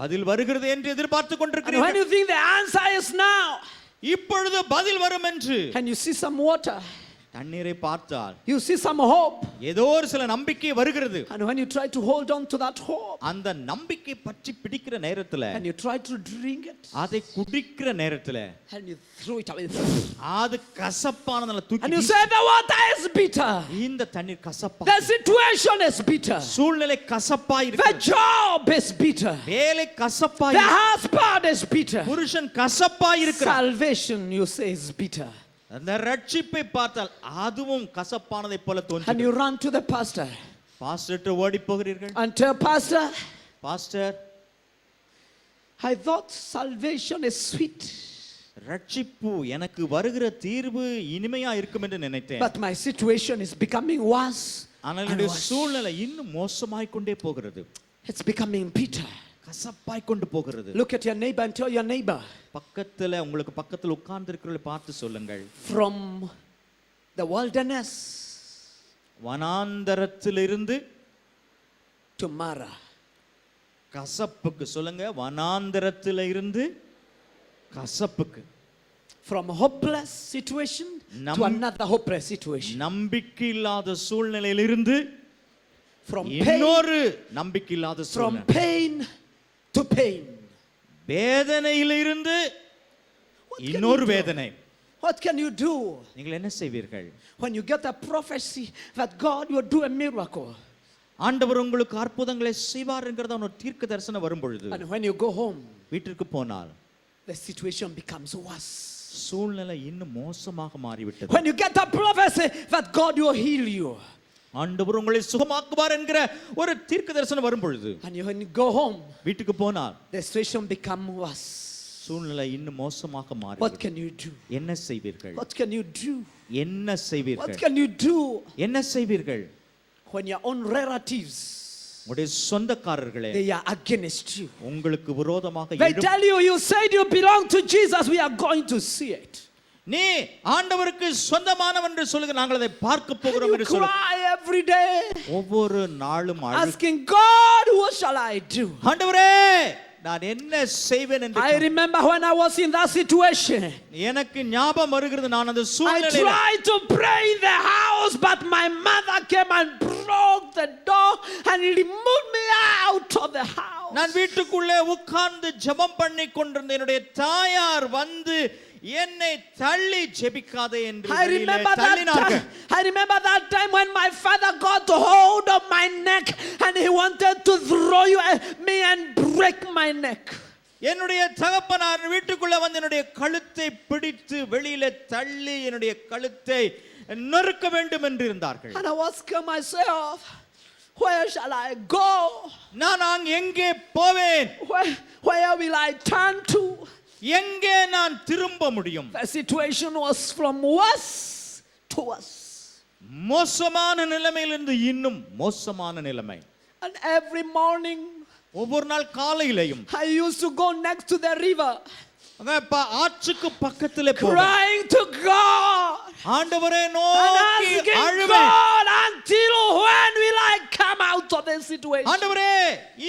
பதில் வருகிறது என்று எதிர்பார்த்து and when கொண்டிருக்கிறீர்கள். you think the answer is now, இப்பொழுது பதில் வரும் என்று and you see some water, தண்ணீரை பார்த்தால் you see some hope, ஏதோ ஒரு சில நம்பிக்கை வருகிறது. and when you try to hold on to that hope, அந்த நம்பிக்கை பற்றி பிடிக்கிற நேரத்துல, and you try to drink it, அதை குடிக்கிற நேரத்துல and you throw it away, அது கசப்பானதுல and தூக்கி you say the water is bitter, இந்த தண்ணீர் கசப்பா, the situation is bitter, சூழ்நிலை கசப்பா the இருக்கு, job is bitter, வேலை கசப்பா the இருக்கு, husband is bitter, புருஷன் கசப்பா இருக்கிறார். salvation you say is bitter, அந்த ரட்சிப்பை பார்த்தால் அதுவும் கசப்பானதை போல and தோன்றும். you run to the pastor பாஸ்டர்ட்ட ஓடி போகிறீர்கள். and tell pastor, pastor, I thought salvation is sweet, ரட்சிப்பு எனக்கு வருகிற தீர்வு இனிமையா இருக்கும் என்று நினைத்தேன். but my situation is becoming worse ஆனால் and என்னுடைய worse. சூழ்நிலை இன்னும் மோசமாய் கொண்டே போகிறது, It's becoming bitter. கசப்பாய் கொண்டு போகிறது. Look at your neighbor and tell your neighbor, பக்கத்துல, உங்களுக்கு பக்கத்துல உட்கார்ந்து இருக்கிறவங்களை பார்த்து சொல்லுங்கள், from the wilderness வனாந்தரத்திலிருந்து to Mara. கசப்புக்கு சொல்லுங்க, வனாந்தரத்திலிருந்து கசப்புக்கு. From hopeless situation to another hopeless situation. நம்பிக்கை இல்லாத சூழ்நிலையிலிருந்து From pain, இன்னொரு நம்பிக்கை இல்லாத from சூழ்நிலை, pain to pain. வேதனையிலிருந்து What can இன்னொரு you do? வேதனை. What can you do நீங்கள் என்ன செய்வீர்கள்? when you get a prophecy that God will do a miracle, ஆண்டவர் உங்களுக்கு அற்புதங்களை செய்வார் என்கிறத ஒரு தீர்க்க தரிசனம் வரும் பொழுது, and when you go home வீட்டிற்கு போனால் the situation becomes worse? சூழ்நிலை இன்னும் மோசமாக மாறிவிட்டது. When you get a prophecy that God will heal you, ஆண்டவர் உங்களை சுகமாக்குவார் என்கிற ஒரு தீர்க்க தரிசனம் வரும் பொழுது, and when you go home வீட்டுக்கு போனால் the situation become worse. சூழ்நிலை இன்னும் மோசமாக What மாறிவிட்டது. can you do? என்ன செய்வீர்கள்? What can you do? என்ன What செய்வீர்கள்? can you do என்ன செய்வீர்கள்? when your own relatives, உங்களுடைய சொந்தக்காரர்களே they are against you? உங்களுக்கு விரோதமாக They tell you, you said you belong to Jesus, we are going to see it. நீ ஆண்டவருக்கு சொந்தமானவன் என்று சொல்லுங்க, நாங்கள் அதை பார்க்க போகிறோம் You என்று சொல்லுங்க. cry every day, ஒவ்வொரு நாளும் asking God, what shall I do? ஆண்டவரே நான் என்ன செய்வேன் என்று I remember when I was in that situation, எனக்கு ஞாபகம் வருகிறது. நான் அந்த I சூழ்நிலையில் tried to pray in the house, but my mother came and broke the door and removed me out of the house. நான் வீட்டுக்குள்ளே உட்கார்ந்து ஜெபம் பண்ணி கொண்டிருந்த என்னுடைய தாயார் வந்து என்னை தள்ளி ஜெபிக்காதே என்று வெளியிலே தள்ளினார்கள். I remember that time when my father got hold of my neck and he wanted to throw me and break my neck. என்னுடைய தகப்பனார் வீட்டுக்குள்ள வந்து என்னுடைய கழுத்தை பிடித்து வெளியிலே தள்ளி என்னுடைய கழுத்தை நொறுக்க வேண்டும் என்று இருந்தார்கள். And I was asking myself, where shall I go? நான் எங்கே போவேன்? Where will I turn to? எங்கே நான் திரும்ப முடியும்? The situation was from worse to worse. மோசமான நிலைமையிலிருந்து இன்னும் மோசமான நிலைமை. And every morning ஒவ்வொரு நாள் காலையிலையும் I used to go next to the river, ஆற்றுக்கு பக்கத்திலே போவேன். crying to God ஆண்டவரே and நோக்கி asking அழுவேன். God, until when will I come out of the situation. ஆண்டவரே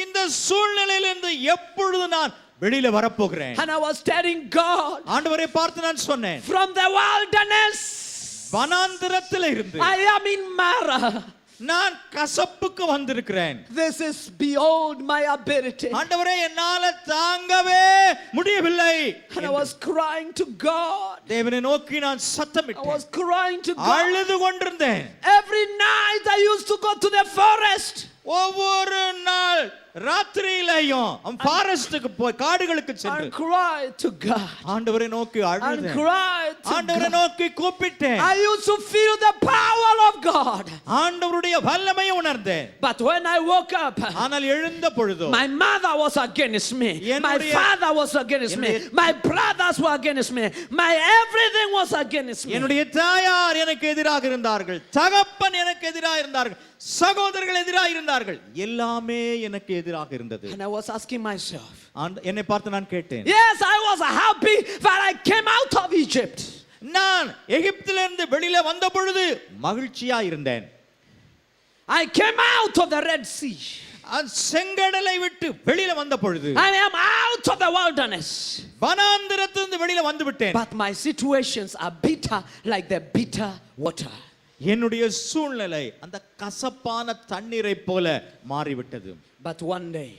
இந்த சூழ்நிலையிலிருந்து எப்பொழுது நான் வெளியில வரப்போகிறேன்? And I was telling God, ஆண்டவரை பார்த்து நான் சொன்னேன், from the wilderness, வனாந்திரத்தில் இருந்து I am in Mara. நான் கசப்புக்கு வந்திருக்கிறேன். This is beyond my ability. ஆண்டவரே என்னால தாங்கவே முடியவில்லை. And I was crying to God. தேவனை நோக்கி நான் I சத்தமிட்டேன், was crying to God. அழுது கொண்டிருந்தேன். Every night I used to go to the forest. ஒவ்வொரு நாள் ராத்திரியிலையும் ஃபாரஸ்டுக்கு போய் காடுகளுக்கு சென்று And cried to God. ஆண்டவரை நோக்கி And அழுதேன். cried to ஆண்டவரை God. நோக்கி கூப்பிட்டேன். I used to feel the power of God. ஆண்டவருடைய வல்லமையை உணர்ந்தேன். But when I woke up, ஆனால் எழுந்த பொழுதோ my mother was against me. My என்னுடைய- father was against me. என்னுடைய- My brothers were against me. My everything was against me. என்னுடைய தாயார் எனக்கு எதிராக இருந்தார்கள், தகப்பன் எனக்கு எதிராக இருந்தார்கள், சகோதரர்கள் எதிராக இருந்தார்கள், எல்லாமே எனக்கு எதிராக இருந்தது. And I was asking myself, என்னை பார்த்து நான் கேட்டேன், yes, I was happy that I came out of Egypt. நான் எகிப்திலிருந்து வெளியில வந்த பொழுது மகிழ்ச்சியா இருந்தேன். I came out of the Red Sea. செங்கடலை விட்டு வெளியில வந்த பொழுது I am out of the wilderness. வனாந்திரத்திலிருந்து வெளியில வந்து விட்டேன். But my situations are bitter like the bitter water. என்னுடைய சூழ்நிலை அந்த கசப்பான தண்ணீரை போல மாறிவிட்டது. But one day,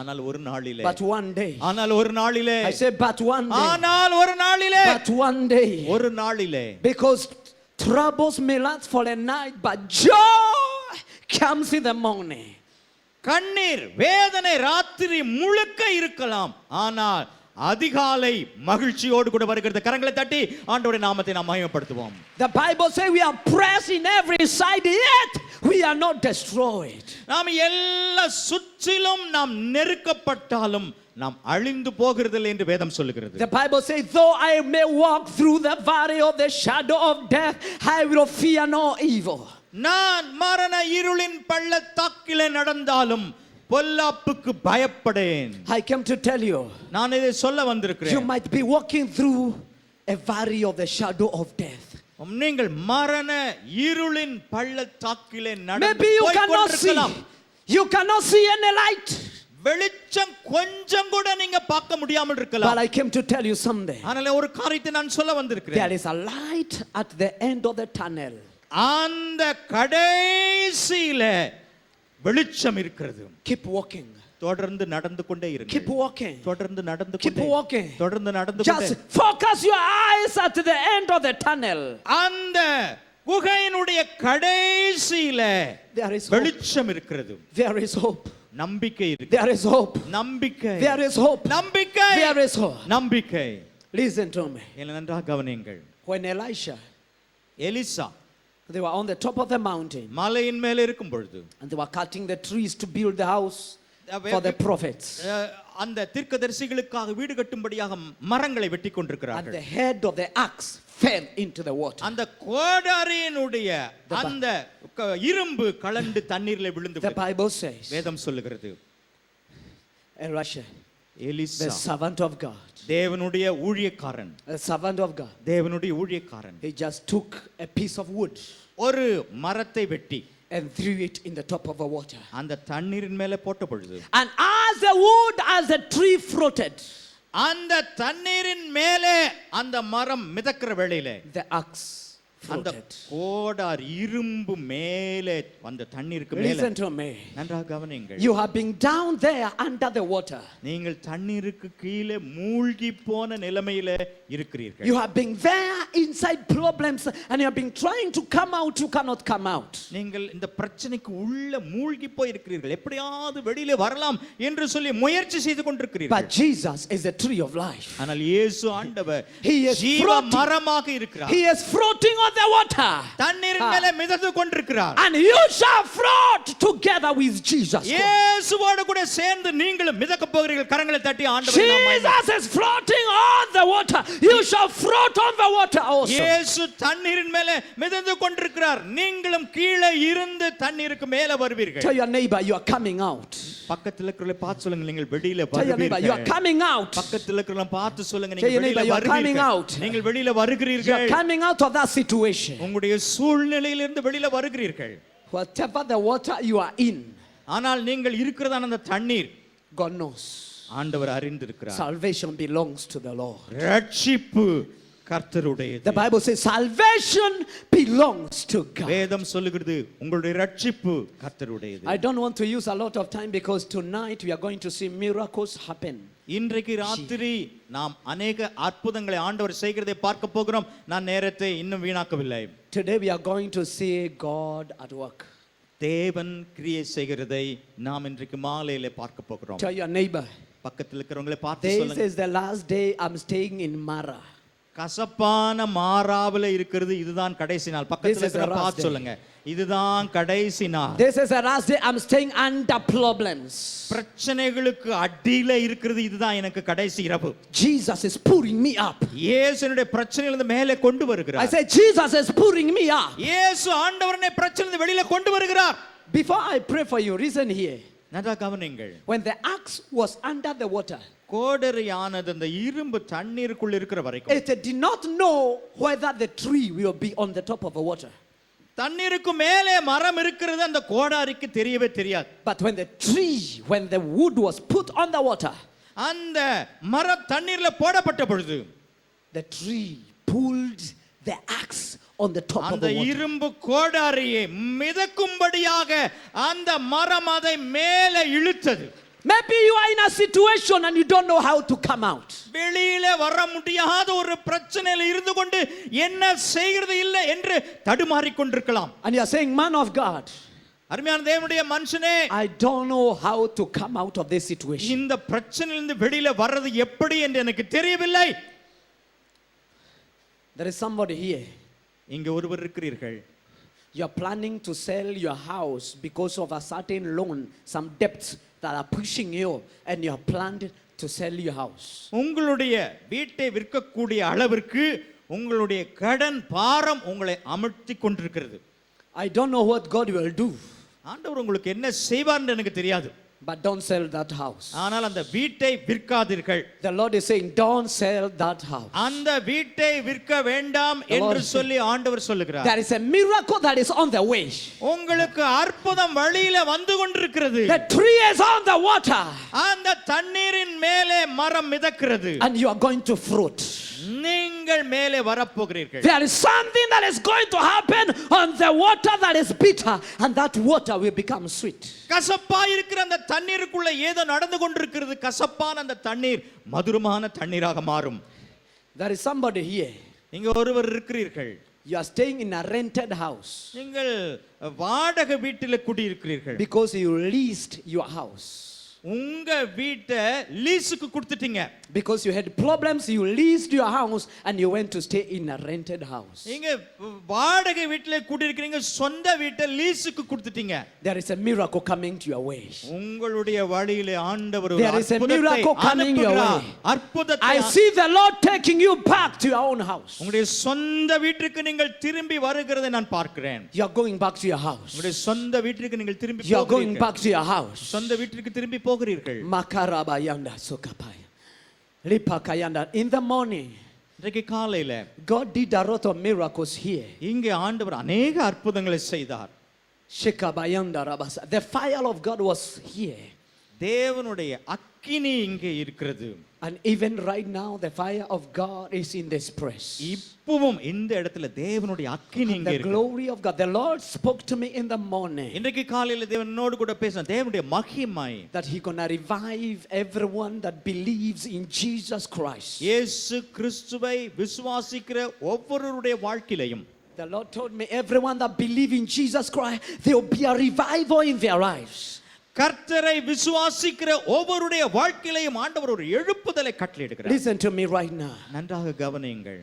ஆனால் ஒரு நாளிலே but one day, ஆனால் ஒரு நாளிலே I said, but one day, ஆனால் ஒரு நாளிலே but one day, ஒரு நாளிலே because troubles may last for a night, but joy comes in the morning. கண்ணீர் வேதனை ராத்திரி முழுக்க இருக்கலாம், ஆனால் அதிகாலை மகிழ்ச்சியோடு கூட வருகிறது. கரங்களை தட்டி ஆண்டவருடைய நாமத்தை நாம் மகிமைப்படுத்துவோம். The Bible says we are pressed in every side, yet we are not destroyed. நாம் எல்லா சுற்றிலும் நாம் நெருக்கப்பட்டாலும் நாம் அழிந்து போகிறதில்லை என்று வேதம் சொல்லுகிறது. The Bible says, though I may walk through the valley of the shadow of death, I will fear no evil. நான் மரண இருளின் பள்ளத்தாக்கிலே நடந்தாலும் பொல்லாப்புக்கு பயப்படேன். I came to tell you, நான் இதை சொல்ல you வந்திருக்கிறேன். might be walking through a valley of the shadow of death. நீங்கள் மரண இருளின் பள்ளத்தாக்கிலே நடந்து Maybe you போய் cannot see. கொண்டிருக்கலாம். You cannot see any light. வெளிச்சம் கொஞ்சம் கூட நீங்க பார்க்க முடியாமல் But இருக்கலாம். I came to tell you something. ஆனால் ஒரு காரியத்தை நான் சொல்ல There வந்திருக்கிறேன். is a light at the end of the tunnel. அந்த கடைசியில வெளிச்சம் இருக்கிறது. Keep walking. தொடர்ந்து நடந்து கொண்டே Keep இருங்கள். walking. தொடர்ந்து நடந்து Keep கொண்டே walking. தொடர்ந்து நடந்து கொண்டே Just focus your eyes at the end of the tunnel. அந்த குகையினுடைய கடைசியில There is hope. வெளிச்சம் இருக்கிறது. There is hope. நம்பிக்கை இருக்கு. There is hope. நம்பிக்கை. There is hope. நம்பிக்கை. There is hope. நம்பிக்கை. Listen to me. என்னை நன்றாக கவனியுங்கள். When Elisha, Elisha they were on the top of the mountain மலையின் மேல இருக்கும் பொழுது and they were cutting the trees to build the house for the prophets. அந்த தீர்க்கதரிசிகளுக்காக வீடு கட்டும்படியாக மரங்களை வெட்டி And கொண்டிருக்கிறார்கள். the head of the axe fell into the water. அந்த கோடாரியினுடைய அந்த இரும்பு கலண்டு தண்ணீரிலே விழுந்து The Bible says, வேதம் சொல்லுகிறது. Elisha, the Elisha servant of God, தேவனுடைய ஊழியக்காரன், the servant of God, தேவனுடைய ஊழியக்காரன் he just took a piece of wood ஒரு மரத்தை வெட்டி and threw it in the top of the water. அந்த தண்ணீரின் மேலே போட்ட பொழுது And as the wood, as the tree floated, அந்த தண்ணீரின் மேலே அந்த மரம் மிதக்கிற வேளையிலே the axe அந்த floated. கோடார் இரும்பு மேலே அந்த தண்ணீருக்கு மேலே. Listen to me. நன்றாக கவனியுங்கள். You have been down there under the water. நீங்கள் தண்ணீருக்கு கீழே மூழ்கி போன நிலைமையில இருக்கிறீர்கள். You have been there inside problems and you have been trying to come out, you cannot come out. நீங்கள் இந்த பிரச்சனைக்கு உள்ள மூழ்கி போய் இருக்கிறீர்கள். எப்படியாவது வெளியில வரலாம் என்று சொல்லி முயற்சி செய்து கொண்டிருக்கிறீர்கள். But Jesus is the tree of life. ஆனால் இயேசு ஆண்டவர் He is ஜீவ floating. மரமாக இருக்கிறார். He is floating on the water. தண்ணீரின் மேலே மிதந்து கொண்டிருக்கிறார். And you shall float together with Jesus. இயேசுவோடு கூட சேர்ந்து நீங்களும் மிதக்க போகிறீர்கள். கரங்களை தட்டி ஆண்டவரை நாம் Jesus is floating on the water. You shall float on the water also. இயேசு தண்ணீரின் மேலே மிதந்து கொண்டிருக்கிறார். நீங்களும் கீழே இருந்து தண்ணீருக்கு மேலே வருவீர்கள். Tell your neighbor you are coming out. பக்கத்துல இருக்கிறவங்களை பார்த்து சொல்லுங்க, நீங்கள் வெளியில Tell your neighbor you are வருவீர்கள். coming out. பக்கத்துல இருக்கிறவங்களை பார்த்து சொல்லுங்க, Tell your நீங்கள் வெளியில neighbor you are coming out. வருவீர்கள். நீங்கள் வெளியில You are வருகிறீர்கள். coming out of that situation. உங்களுடைய சூழ்நிலையிலிருந்து வெளியில வருகிறீர்கள். Whatever the water you are in, ஆனால் நீங்கள் இருக்கிறதான அந்த தண்ணீர் God knows. ஆண்டவர் அறிந்திருக்கிறார். Salvation belongs to the Lord. ரட்சிப்பு கர்த்தருடையது. The Bible says salvation belongs to God. வேதம் சொல்லுகிறது உங்களுடைய ரட்சிப்பு கர்த்தருடையது. I don't want to use a lot of time because tonight we are going to see miracles happen. இன்றைக்கு ராத்திரி நாம் அநேக அற்புதங்களை ஆண்டவர் செய்கிறதை பார்க்க போகிறோம். நான் நேரத்தை இன்னும் வீணாக்கவில்லை. Today we are going to see God at work. தேவன் கிரியை செய்கிறதை நாம் இன்றைக்கு மாலையிலே பார்க்க போகிறோம். Tell your neighbor, பக்கத்தில் இருக்கிறவங்களை பார்த்து this சொல்லுங்க. is the last day I'm staying in Mara. கசப்பான மாறாவில இருக்கிறது இதுதான் கடைசி நாள். பக்கத்தில் இருக்கிற பார்த்து சொல்லுங்க, இதுதான் கடைசி நாள். This is the last day I'm staying under problems. பிரச்சனைகளுக்கு அடியில இருக்கிறது இதுதான் எனக்கு கடைசி இரவு. Jesus is pulling me up. இயேசு என்னுடைய பிரச்சனையிலிருந்து மேலே கொண்டு I வருகிறார். say Jesus is pulling me up. இயேசு ஆண்டவரனை பிரச்சனையிலிருந்து வெளியில கொண்டு வருகிறார். Before I pray for you, listen here. நல்லா கவனிங்கள். When the axe was under the water, கோடரியானது அந்த இரும்பு தண்ணீருக்குள்ள இருக்கிற வரைக்கும் it did not know whether the tree will be on the top of the water. தண்ணீருக்கு மேலே மரம் இருக்கிறது அந்த கோடாரிக்கு தெரியவே தெரியாது. But when the wood was put on the water, அந்த மரம் தண்ணீர்ல போடப்பட்ட பொழுது the tree pulled the axe on the top of அந்த the water. இரும்பு கோடாரியை மிதக்கும்படியாக அந்த மரம் அதை மேலே இழுத்தது. Maybe you are in a situation and you don't know how to come out. வெளியில வர முடியாத ஒரு பிரச்சனையில இருந்து கொண்டு என்ன செய்கிறது இல்லை என்று தடுமாறிக் கொண்டிருக்கலாம். And you are saying, man of God, அருமையான தேவனுடைய மனுஷனே, I don't know how to come out of this situation. இந்த பிரச்சனையிலிருந்து வெளியில வர்றது எப்படி என்று எனக்கு தெரியவில்லை. There is somebody here. இங்க ஒருவர் இருக்கிறீர்கள். You are planning to sell your house because of a certain loan, some debts that are pushing you, and you have planned to sell your house. உங்களுடைய வீட்டை விற்கக்கூடிய அளவிற்கு உங்களுடைய கடன் பாரம் உங்களை அமர்த்தி கொண்டிருக்கிறது. I don't know what God will do, ஆண்டவர் உங்களுக்கு என்ன செய்வார் என்று எனக்கு தெரியாது. but don't sell that house. ஆனால் அந்த வீட்டை விற்காதீர்கள். The Lord is saying, don't sell that house. அந்த வீட்டை விற்க வேண்டாம் என்று சொல்லி ஆண்டவர் சொல்லுகிறார். There is a miracle that is on the way. உங்களுக்கு அற்புதம் வழியில வந்து கொண்டிருக்கிறது. The tree is on the water, அந்த தண்ணீரின் மேலே மரம் மிதக்கிறது. and you are going to fruit. நீங்கள் மேலே வரப்போகிறீர்கள். There is something that is going to happen on the water that is bitter, and that water will become sweet. கசப்பா இருக்கிற அந்த தண்ணீருக்குள்ள ஏதோ நடந்து கொண்டிருக்கிறது. கசப்பான அந்த தண்ணீர் மதுரமான தண்ணீராக மாறும். There is somebody here. இங்க ஒருவர் இருக்கிறீர்கள். You are staying in a rented house நீங்கள் வாடகை வீட்டில் குடியிருக்கிறீர்கள். because you leased your house. உங்க வீட்டை லீஸுக்கு கொடுத்துட்டீங்க. Because you had problems, you leased your house and you went to stay in a rented house. நீங்க வாடகை வீட்டில் குடியிருக்கிறீங்க, சொந்த வீட்டை லீஸுக்கு கொடுத்துட்டீங்க. There is a miracle coming to your way. உங்களுடைய வழியிலே ஆண்டவர் ஒரு There is a அற்புதத்தை miracle coming your way. அனுப்புகிறார். அற்புதத்தை I see the Lord taking you back to your own house. உங்களுடைய சொந்த வீட்டுக்கு நீங்கள் திரும்பி வருகிறதை நான் பார்க்கிறேன். You are going back to your house. உங்களுடைய சொந்த வீட்டுக்கு நீங்கள் திரும்பி You are going போகிறீர்கள். back to your house. சொந்த வீட்டுக்கு திரும்பி போகிறீர்கள். Makarabayanda sokapaya. Lipakayanda. In the morning, இன்றைக்கு காலையில God did a lot of miracles here. இங்கே ஆண்டவர் அநேக அற்புதங்களை செய்தார். Shikabayanda rabasa. The fire of God was here. தேவனுடைய அக்கினி இங்கே இருக்கிறது. And even right now, the fire of God is in this place. இப்பவும் இந்த இடத்துல தேவனுடைய அக்கினி இங்கே The இருக்கு. glory of God. The Lord spoke to me in the morning இன்றைக்கு காலையில தேவனோடு கூட பேசினார். தேவனுடைய மகிமை that He gonna revive everyone that believes in Jesus Christ. இயேசு கிறிஸ்துவை விசுவாசிக்கிற ஒவ்வொருவருடைய வாழ்க்கையிலும் The Lord told me everyone that believe in Jesus Christ, there will be a revival in their lives. கர்த்தரை விசுவாசிக்கிற ஒவ்வொருடைய வாழ்க்கையிலும் ஆண்டவர் ஒரு எழுப்புதலை கட்டளையிடுகிறார். Listen to me right now. நன்றாக கவனியுங்கள்.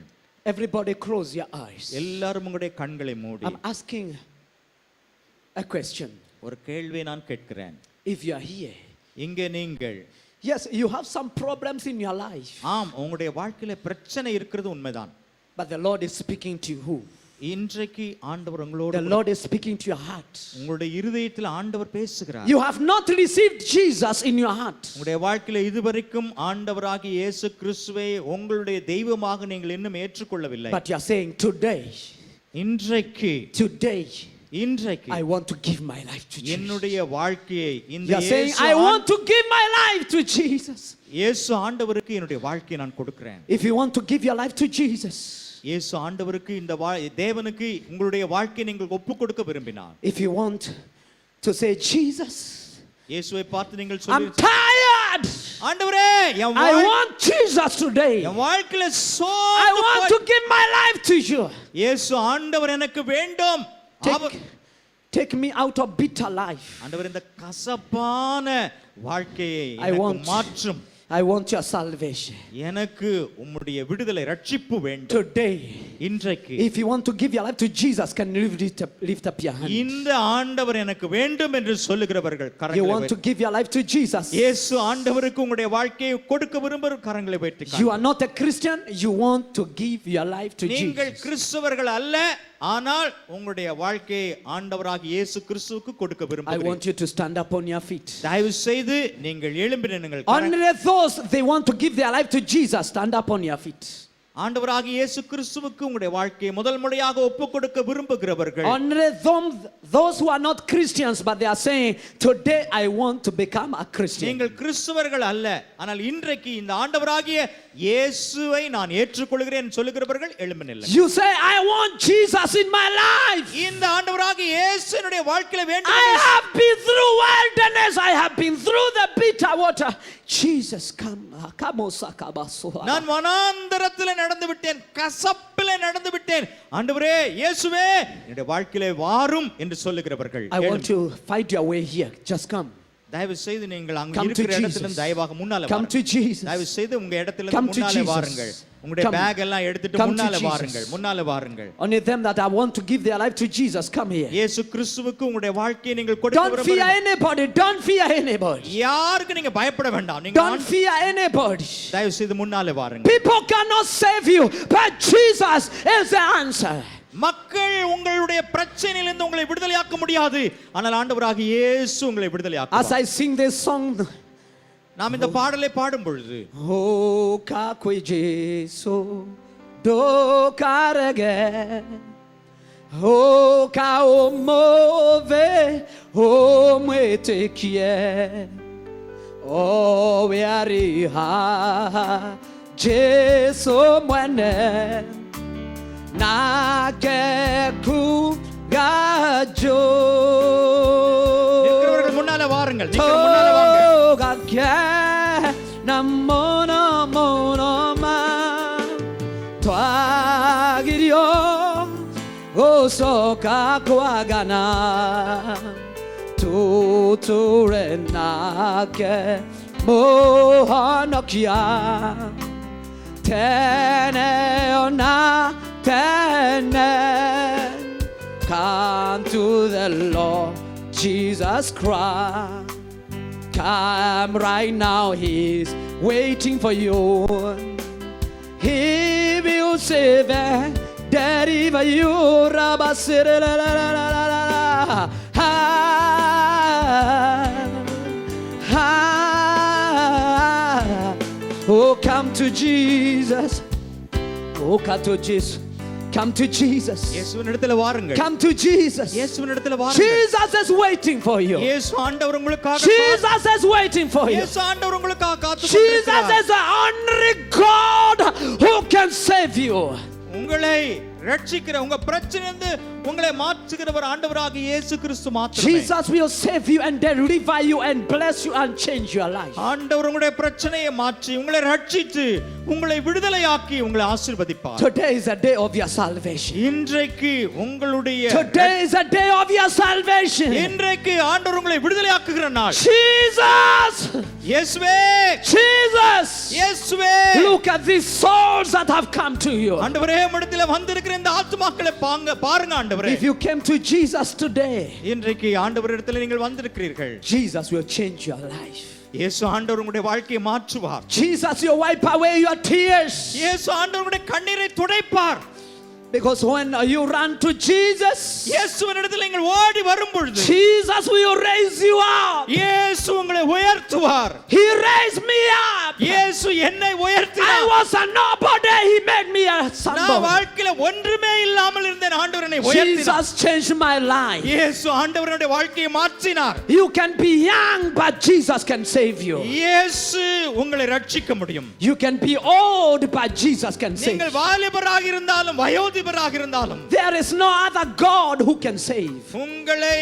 Everybody close your eyes. எல்லாரும் உங்களுடைய கண்களை மூடி I'm asking a question. ஒரு கேள்வியை நான் கேட்கிறேன். If you are here, இங்கே நீங்கள் yes, you have some problems in your life, ஆம் உங்களுடைய வாழ்க்கையில பிரச்சனை இருக்கிறது உண்மைதான். but the Lord is speaking to you. இன்றைக்கு ஆண்டவர் உங்களோடு The Lord is speaking to your heart. உங்களுடைய இருதயத்தில் ஆண்டவர் பேசுகிறார். You have not received Jesus in your heart. உங்களுடைய வாழ்க்கையில இதுவரைக்கும் ஆண்டவராகிய இயேசு கிறிஸ்துவை உங்களுடைய தெய்வமாக நீங்கள் இன்னும் ஏற்றுக்கொள்ளவில்லை. But you are saying today, இன்றைக்கு today, இன்றைக்கு I want to give my life to Jesus. என்னுடைய வாழ்க்கையை இந்த You are saying, இயேசு I want to give my life to Jesus. இயேசு ஆண்டவருக்கு என்னுடைய வாழ்க்கையை நான் கொடுக்கிறேன். If you want to give your life to Jesus, இயேசு ஆண்டவருக்கு இந்த தேவனுக்கு உங்களுடைய வாழ்க்கையை நீங்கள் ஒப்பு கொடுக்க விரும்பினால், if you want to say, Jesus, இயேசுவை பார்த்து நீங்கள் I'm சொல்லி, tired. ஆண்டவரே I want Jesus today. என் வாழ்க்கையில I want to give my life to you. இயேசு ஆண்டவர் எனக்கு வேண்டும். Take me out of bitter life. ஆண்டவர் இந்த கசப்பான வாழ்க்கையை எனக்கு மாற்றும். I want your salvation. எனக்கு உம்முடைய விடுதலை ரட்சிப்பு வேண்டும். Today, இன்றைக்கு if you want to give your life to Jesus, can you lift up your hand? இந்த ஆண்டவர் எனக்கு வேண்டும் என்று சொல்லுகிறவர்கள் கரங்களை You want to give your life to Jesus. இயேசு ஆண்டவருக்கு உங்களுடைய வாழ்க்கையை கொடுக்க விரும்புகிற கரங்களை வைத்து You are not a Christian, you want to give your life to நீங்கள் Jesus. கிறிஸ்தவர்கள் அல்ல, ஆனால் உங்களுடைய வாழ்க்கையை ஆண்டவராகிய இயேசு கிறிஸ்துவுக்கு கொடுக்க I விரும்புகிறீர்கள். want you to stand up on your feet. தயவு செய்து நீங்கள் எழும்பி நில்லுங்கள். Only those they want to give their life to Jesus, stand up on your feet. ஆண்டவராகிய இயேசு கிறிஸ்துவுக்கு உங்களுடைய வாழ்க்கையை முதல் முறையாக ஒப்பு கொடுக்க விரும்புகிறவர்கள். Only those who are not Christians but they are saying, today I want to become a Christian. நீங்கள் கிறிஸ்தவர்கள் அல்ல, ஆனால் இன்றைக்கு இந்த ஆண்டவராகிய இயேசுவை நான் ஏற்றுக்கொள்கிறேன் சொல்லுகிறவர்கள் எழும்பி நில்லுங்கள். You say, I want Jesus in my life. இந்த ஆண்டவராகிய இயேசு என்னுடைய வாழ்க்கையில வேண்டும். I have been through wilderness, I have been through the bitter water. Jesus, come. நான் வனாந்தரத்தில் நடந்து விட்டேன், கசப்பிலே நடந்து விட்டேன். ஆண்டவரே இயேசுவே என்னுடைய வாழ்க்கையிலே வாரும் என்று சொல்லுகிறவர்கள். I want to fight your way here. Just come. தயவு செய்து நீங்கள் அங்க Come to இருக்கிற Jesus. இடத்திலிருந்து தயவாக முன்னால Come to வாருங்கள். Jesus. தயவு செய்து உங்க இடத்திலிருந்து Come to முன்னால Jesus. வாருங்கள். உங்களுடைய Come. பேக் எல்லாம் எடுத்துட்டு Come to முன்னால Jesus. வாருங்கள். முன்னால வாருங்கள். Only them that I want to give their life to Jesus, come here. இயேசு கிறிஸ்துவுக்கு உங்களுடைய வாழ்க்கையை நீங்கள் கொடுக்க Don't fear விரும்புகிறீர்கள். anybody. Don't fear anybody. யாருக்கு நீங்க பயப்பட வேண்டாம். நீங்க Don't fear anybody. தயவு செய்து முன்னால வாருங்கள். People cannot save you, but Jesus is the answer. மக்கள் உங்களுடைய பிரச்சனையிலிருந்து உங்களை விடுதலையாக்க முடியாது, ஆனால் ஆண்டவராகிய இயேசு உங்களை As விடுதலையாக்குவார். I sing this song, நாம் இந்த பாடலை பாடும் பொழுது, oh kakwe Jesu do karege, oh ka omove o mwetekie, oh weari ha Jesu mwene nake kugajo. இருக்கிறவர்கள் முன்னால வாருங்கள். நீங்கள் முன்னால வாங்க. Togakie namono mono ma twagirio gosoka kwagana tuturenake mohanokia tene ona tene. Come to the Lord Jesus Christ. Come right now, He's waiting for you. He will save and deliver you. Oh, come to Jesus. Oh, come to Jesus. Come to Jesus. இயேசுவின் இடத்துல வாருங்கள். Come to Jesus. இயேசுவின் இடத்துல வாருங்கள். Jesus is waiting for you. இயேசு ஆண்டவர் உங்களுக்காக Jesus is waiting for you. இயேசு ஆண்டவர் உங்களுக்காக காத்து Jesus கொண்டிருக்கிறார். is the only God who can save you. உங்களை ரட்சிக்கிற உங்க பிரச்சனையிலிருந்து உங்களை மாற்றுகிறவர் ஆண்டவராகிய இயேசு கிறிஸ்து மாத்திரமே. Jesus will save you and deliver you and bless you and change your life. ஆண்டவர் உங்களுடைய பிரச்சனையை மாற்றி உங்களை ரட்சித்து உங்களை விடுதலையாக்கி உங்களை ஆசீர்வதிப்பார். Today is a day of your salvation. இன்றைக்கு உங்களுடைய Today is a day of your salvation. இன்றைக்கு ஆண்டவர் உங்களை விடுதலையாக்குகிற நாள். Jesus! இயேசுவே! Jesus! இயேசுவே! Look at these souls that have come to you. ஆண்டவரே உம்மிடத்தில் வந்திருக்கிற இந்த ஆத்துமாக்களை பாருங்க ஆண்டவரே. If you came to Jesus today, இன்றைக்கு ஆண்டவரிடத்தில் நீங்கள் வந்திருக்கிறீர்கள். Jesus will change your life. இயேசு ஆண்டவர் உங்களுடைய வாழ்க்கையை மாற்றுவார். Jesus will wipe away your tears. இயேசு ஆண்டவர் உங்களுடைய கண்ணீரை துடைப்பார். Because when you run to Jesus, இயேசுவினிடத்தில் நீங்கள் ஓடி வரும் பொழுது Jesus will raise you up. இயேசு உங்களை உயர்த்துவார். He raised me up. up. இயேசு என்னை I உயர்த்தினார். was a nobody. He made me a நான் somebody. வாழ்க்கையில ஒன்றுமே இல்லாமல் இருந்தேன். ஆண்டவர் என்னை உயர்த்தினார். Jesus changed my life. இயேசு ஆண்டவருடைய வாழ்க்கையை மாற்றினார். You can be young, but Jesus can save you. இயேசு உங்களை ரட்சிக்க முடியும். You can be old, but Jesus can save நீங்கள் you. வாலிபராக இருந்தாலும் வயோதிபராக இருந்தாலும் There is no other God who can save. உங்களை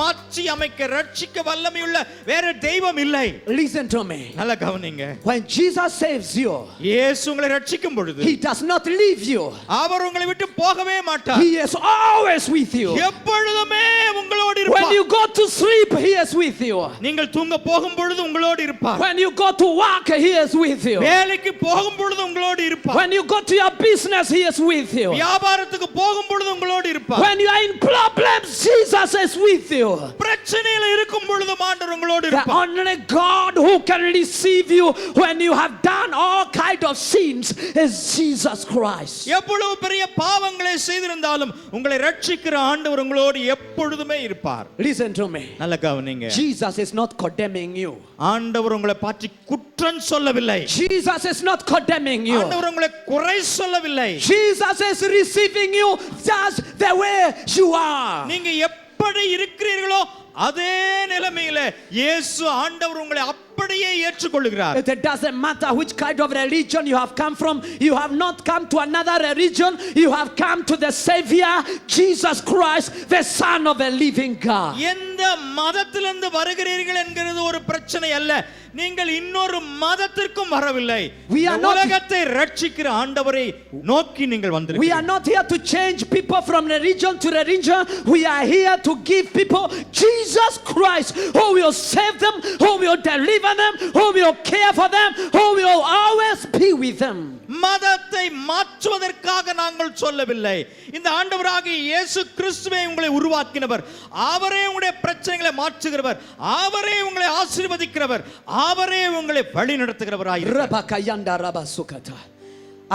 மாற்றி அமைக்க ரட்சிக்க வல்லமையுள்ள வேற தெய்வம் இல்லை. Listen to me. நல்ல கவனிங்க. When Jesus saves you, இயேசு உங்களை ரட்சிக்கும் பொழுது He does not leave you. அவர் உங்களை விட்டு போகவே மாட்டார். He is always with you. எப்பொழுதுமே உங்களோடு When இருப்பார். you go to sleep, He is with you. நீங்கள் தூங்க போகும் பொழுது உங்களோடு இருப்பார். When you go to work, He is with you. வேலைக்கு போகும் பொழுது உங்களோடு இருப்பார். When you go to your business, He is with you. வியாபாரத்துக்கு போகும் பொழுது உங்களோடு இருப்பார். When you are in problems, Jesus is with you. பிரச்சனையில இருக்கும் பொழுது ஆண்டவர் உங்களோடு The இருப்பார். only God who can receive you when you have done all kind of sins is Jesus Christ. எவ்வளவு பெரிய பாவங்களை செய்திருந்தாலும் உங்களை ரட்சிக்கிற ஆண்டவர் உங்களோடு எப்பொழுதுமே இருப்பார். Listen to me. நல்ல கவனிங்க. Jesus is not condemning you. ஆண்டவர் உங்களை பற்றி குற்றம் சொல்லவில்லை. Jesus is not condemning you. ஆண்டவர் உங்களை குறை சொல்லவில்லை. Jesus is receiving you just the way you are. நீங்க எப்படி இருக்கிறீர்களோ அதே நிலைமையில இயேசு ஆண்டவர் உங்களை அப்படியே ஏற்றுக்கொள்கிறார். It doesn't matter which kind of religion you have come from. You have not come to another religion. You have come to the Savior, Jesus Christ, the Son of the living God. எந்த மதத்திலிருந்து வருகிறீர்கள் என்கிறது ஒரு பிரச்சனை அல்ல. நீங்கள் இன்னொரு மதத்திற்கும் வரவில்லை. We are not- உலகத்தை ரட்சிக்கிற ஆண்டவரை நோக்கி நீங்கள் We are வந்திருக்கிறீர்கள். not here to change people from religion to religion. We are here to give people Jesus Christ, who will save them, who will deliver them, who will care for them, who will always be with them. மதத்தை மாற்றுவதற்காக நாங்கள் சொல்லவில்லை. இந்த ஆண்டவராகிய இயேசு கிறிஸ்துவே உங்களை உருவாக்கினவர். அவரே உங்களுடைய பிரச்சனைகளை மாற்றுகிறவர். அவரே உங்களை ஆசீர்வதிக்கிறவர். அவரே உங்களை வழி நடத்துகிறவராய் இருக்கிறார். Rabakayanda Rabasukata.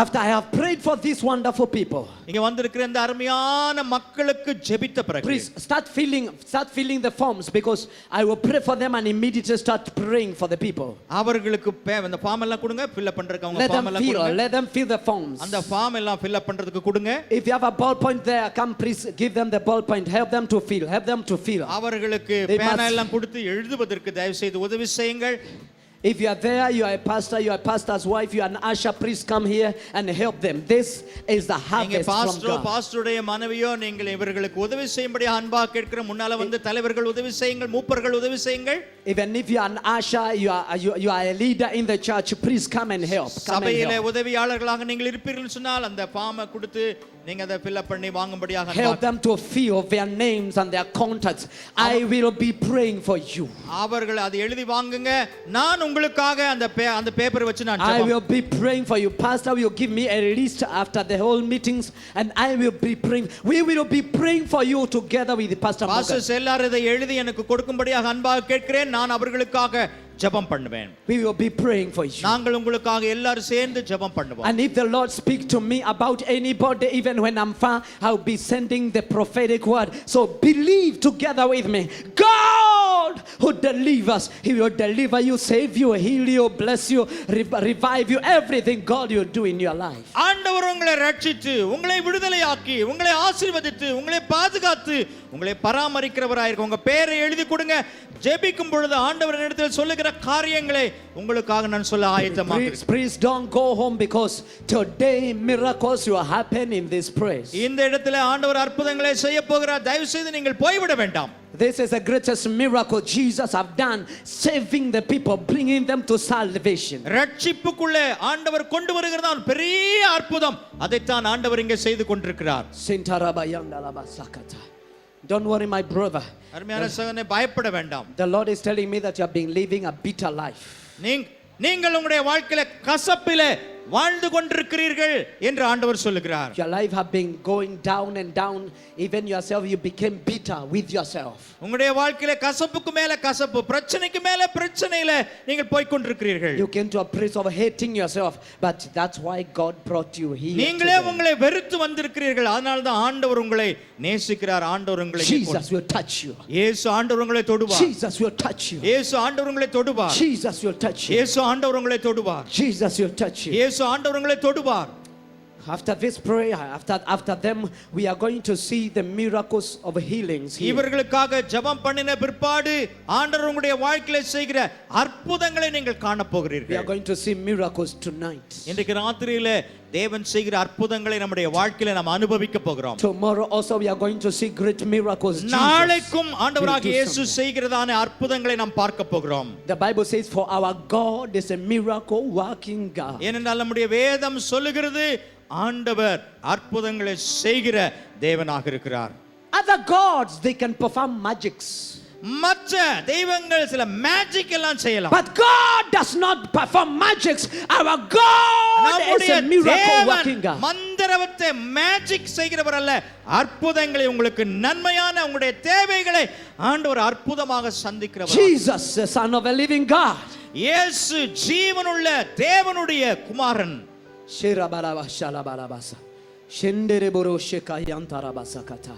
After I have prayed for these wonderful people, இங்க வந்திருக்கிற இந்த அருமையான மக்களுக்கு ஜெபித்த பிறகு please start filling the forms, because I will pray for them and immediately start praying for the people. அவர்களுக்கு இந்த ஃபார்ம் எல்லாம் கொடுங்க. fill up பண்றதுக்கு அவங்க ஃபார்ம் எல்லாம் கொடுங்க. Let them fill the forms. அந்த ஃபார்ம் எல்லாம் fill up பண்றதுக்கு கொடுங்க. If you have a ballpoint there, come please give them the ballpoint. Help them to fill. அவர்களுக்கு They பேனா must- எல்லாம் கொடுத்து எழுதுவதற்கு தயவு செய்து உதவி செய்யுங்கள். If you are there, you are a pastor, you are a pastor's wife, you are an usher, please come here and help them. This is the நீங்க harvest from பாஸ்டரோ God. பாஸ்டருடைய மனைவியோ நீங்கள் இவர்களுக்கு உதவி செய்யும்படி அன்பாக கேட்கிற முன்னால வந்து தலைவர்கள் உதவி செய்யுங்கள், மூப்பர்கள் உதவி செய்யுங்கள். Even if you are an usher, you are a leader in the church, please come and help. சபையிலே உதவியாளர்களாக நீங்கள் இருப்பீர்கள் சொன்னால் அந்த ஃபார்மை கொடுத்து நீங்க அதை fill up பண்ணி வாங்கும்படியாக Help them to fill their names and their contacts. I will be praying for you. அவர்கள் அதை எழுதி வாங்குங்க. நான் உங்களுக்காக அந்த பேப்பர் வச்சு நான் I ஜெபம் will be praying for you. Pastor will give me a list after the whole meetings, and I will be praying. We will be praying for you together with Pastor Morgan. Pastor எல்லாரும் இதை எழுதி எனக்கு கொடுக்கும்படியாக அன்பாக கேட்கிறேன். நான் அவர்களுக்காக ஜெபம் பண்ணுவேன். We will be praying for you. நாங்கள் உங்களுக்காக எல்லாரும் சேர்ந்து ஜெபம் பண்ணுவோம். And if the Lord speak to me about anybody, even when I'm far, I'll be sending the prophetic word. So believe together with me. God who delivers, He will deliver you, save you, heal you, bless you, revive you, everything God will do in your life. ஆண்டவர் உங்களை ரட்சித்து உங்களை விடுதலையாக்கி உங்களை ஆசீர்வதித்து உங்களை பாதுகாத்து உங்களை பராமரிக்கிறவராயிருக்கும். உங்க பேரை எழுதி கொடுங்க. ஜெபிக்கும் பொழுது ஆண்டவர் இடத்தில் சொல்லுகிற காரியங்களை உங்களுக்காக நான் சொல்ல ஆயத்தமாக. Please don't go home, because today miracles will happen in this place. இந்த இடத்துல ஆண்டவர் அற்புதங்களை செய்ய போகிறார். தயவு செய்து நீங்கள் போய்விட வேண்டாம். This is the greatest miracle Jesus have done, saving the people, bringing them to salvation. ரட்சிப்புக்குள்ளே ஆண்டவர் கொண்டு வருகிறதா பெரிய அற்புதம். அதைத்தான் ஆண்டவர் இங்கே செய்து கொண்டிருக்கிறார். Don't worry, my brother. அருமையான சகோதரனே, பயப்பட வேண்டாம். The Lord is telling me that you have been living a bitter life. நீங்கள் உங்களுடைய வாழ்க்கையில கசப்பிலே வாழ்ந்து கொண்டிருக்கிறீர்கள் என்று ஆண்டவர் சொல்லுகிறார். Your life have been going down and down. Even yourself, you became bitter with yourself. உங்களுடைய வாழ்க்கையில கசப்புக்கு மேல கசப்பு, பிரச்சனைக்கு மேல பிரச்சனையில நீங்கள் போய் கொண்டிருக்கிறீர்கள். You came to a place of hating yourself, but that's why God brought you here. நீங்களே today. உங்களை வெறுத்து வந்திருக்கிறீர்கள். அதனால தான் ஆண்டவர் உங்களை நேசிக்கிறார். ஆண்டவர் உங்களை Jesus will touch you. இயேசு ஆண்டவர் உங்களை தொடுவார். Jesus will touch you. இயேசு ஆண்டவர் உங்களை தொடுவார். Jesus will touch you. இயேசு ஆண்டவர் உங்களை தொடுவார். Jesus will touch you. இயேசு ஆண்டவர் உங்களை தொடுவார். After this prayer, after them, we are going to see the miracles of healings here. இவர்களுக்காக ஜெபம் பண்ணின பிற்பாடு ஆண்டவர் உங்களுடைய வாழ்க்கையில செய்கிற அற்புதங்களை நீங்கள் காண We are போகிறீர்கள். going to see miracles tonight. இன்றைக்கு ராத்திரியில தேவன் செய்கிற அற்புதங்களை நம்முடைய வாழ்க்கையில நாம் அனுபவிக்க போகிறோம். Tomorrow also we are going to see great miracles. Jesus நாளைக்கும் ஆண்டவராக will do இயேசு something. செய்கிறதான அற்புதங்களை நாம் பார்க்க போகிறோம். The Bible says, for our God is a miracle working God. ஏனென்றால் நம்முடைய வேதம் சொல்லுகிறது ஆண்டவர் அற்புதங்களை செய்கிற தேவனாக இருக்கிறார். Other gods, they can perform magics. மற்ற தெய்வங்கள் சில மேஜிக் எல்லாம் செய்யலாம். But God does not perform magics. Our God is நம்முடைய a miracle தேவன் working God. மந்திரத்தை மேஜிக் செய்கிறவர் அல்ல. அற்புதங்களை, உங்களுக்கு நன்மையான உங்களுடைய தேவைகளை ஆண்டவர் அற்புதமாக சந்திக்கிறவர். Jesus, the Son of a living God. இயேசு ஜீவனுள்ள தேவனுடைய குமாரன். Shirabaraba shalabarabasa. Shendereboro shekayantarabasakata.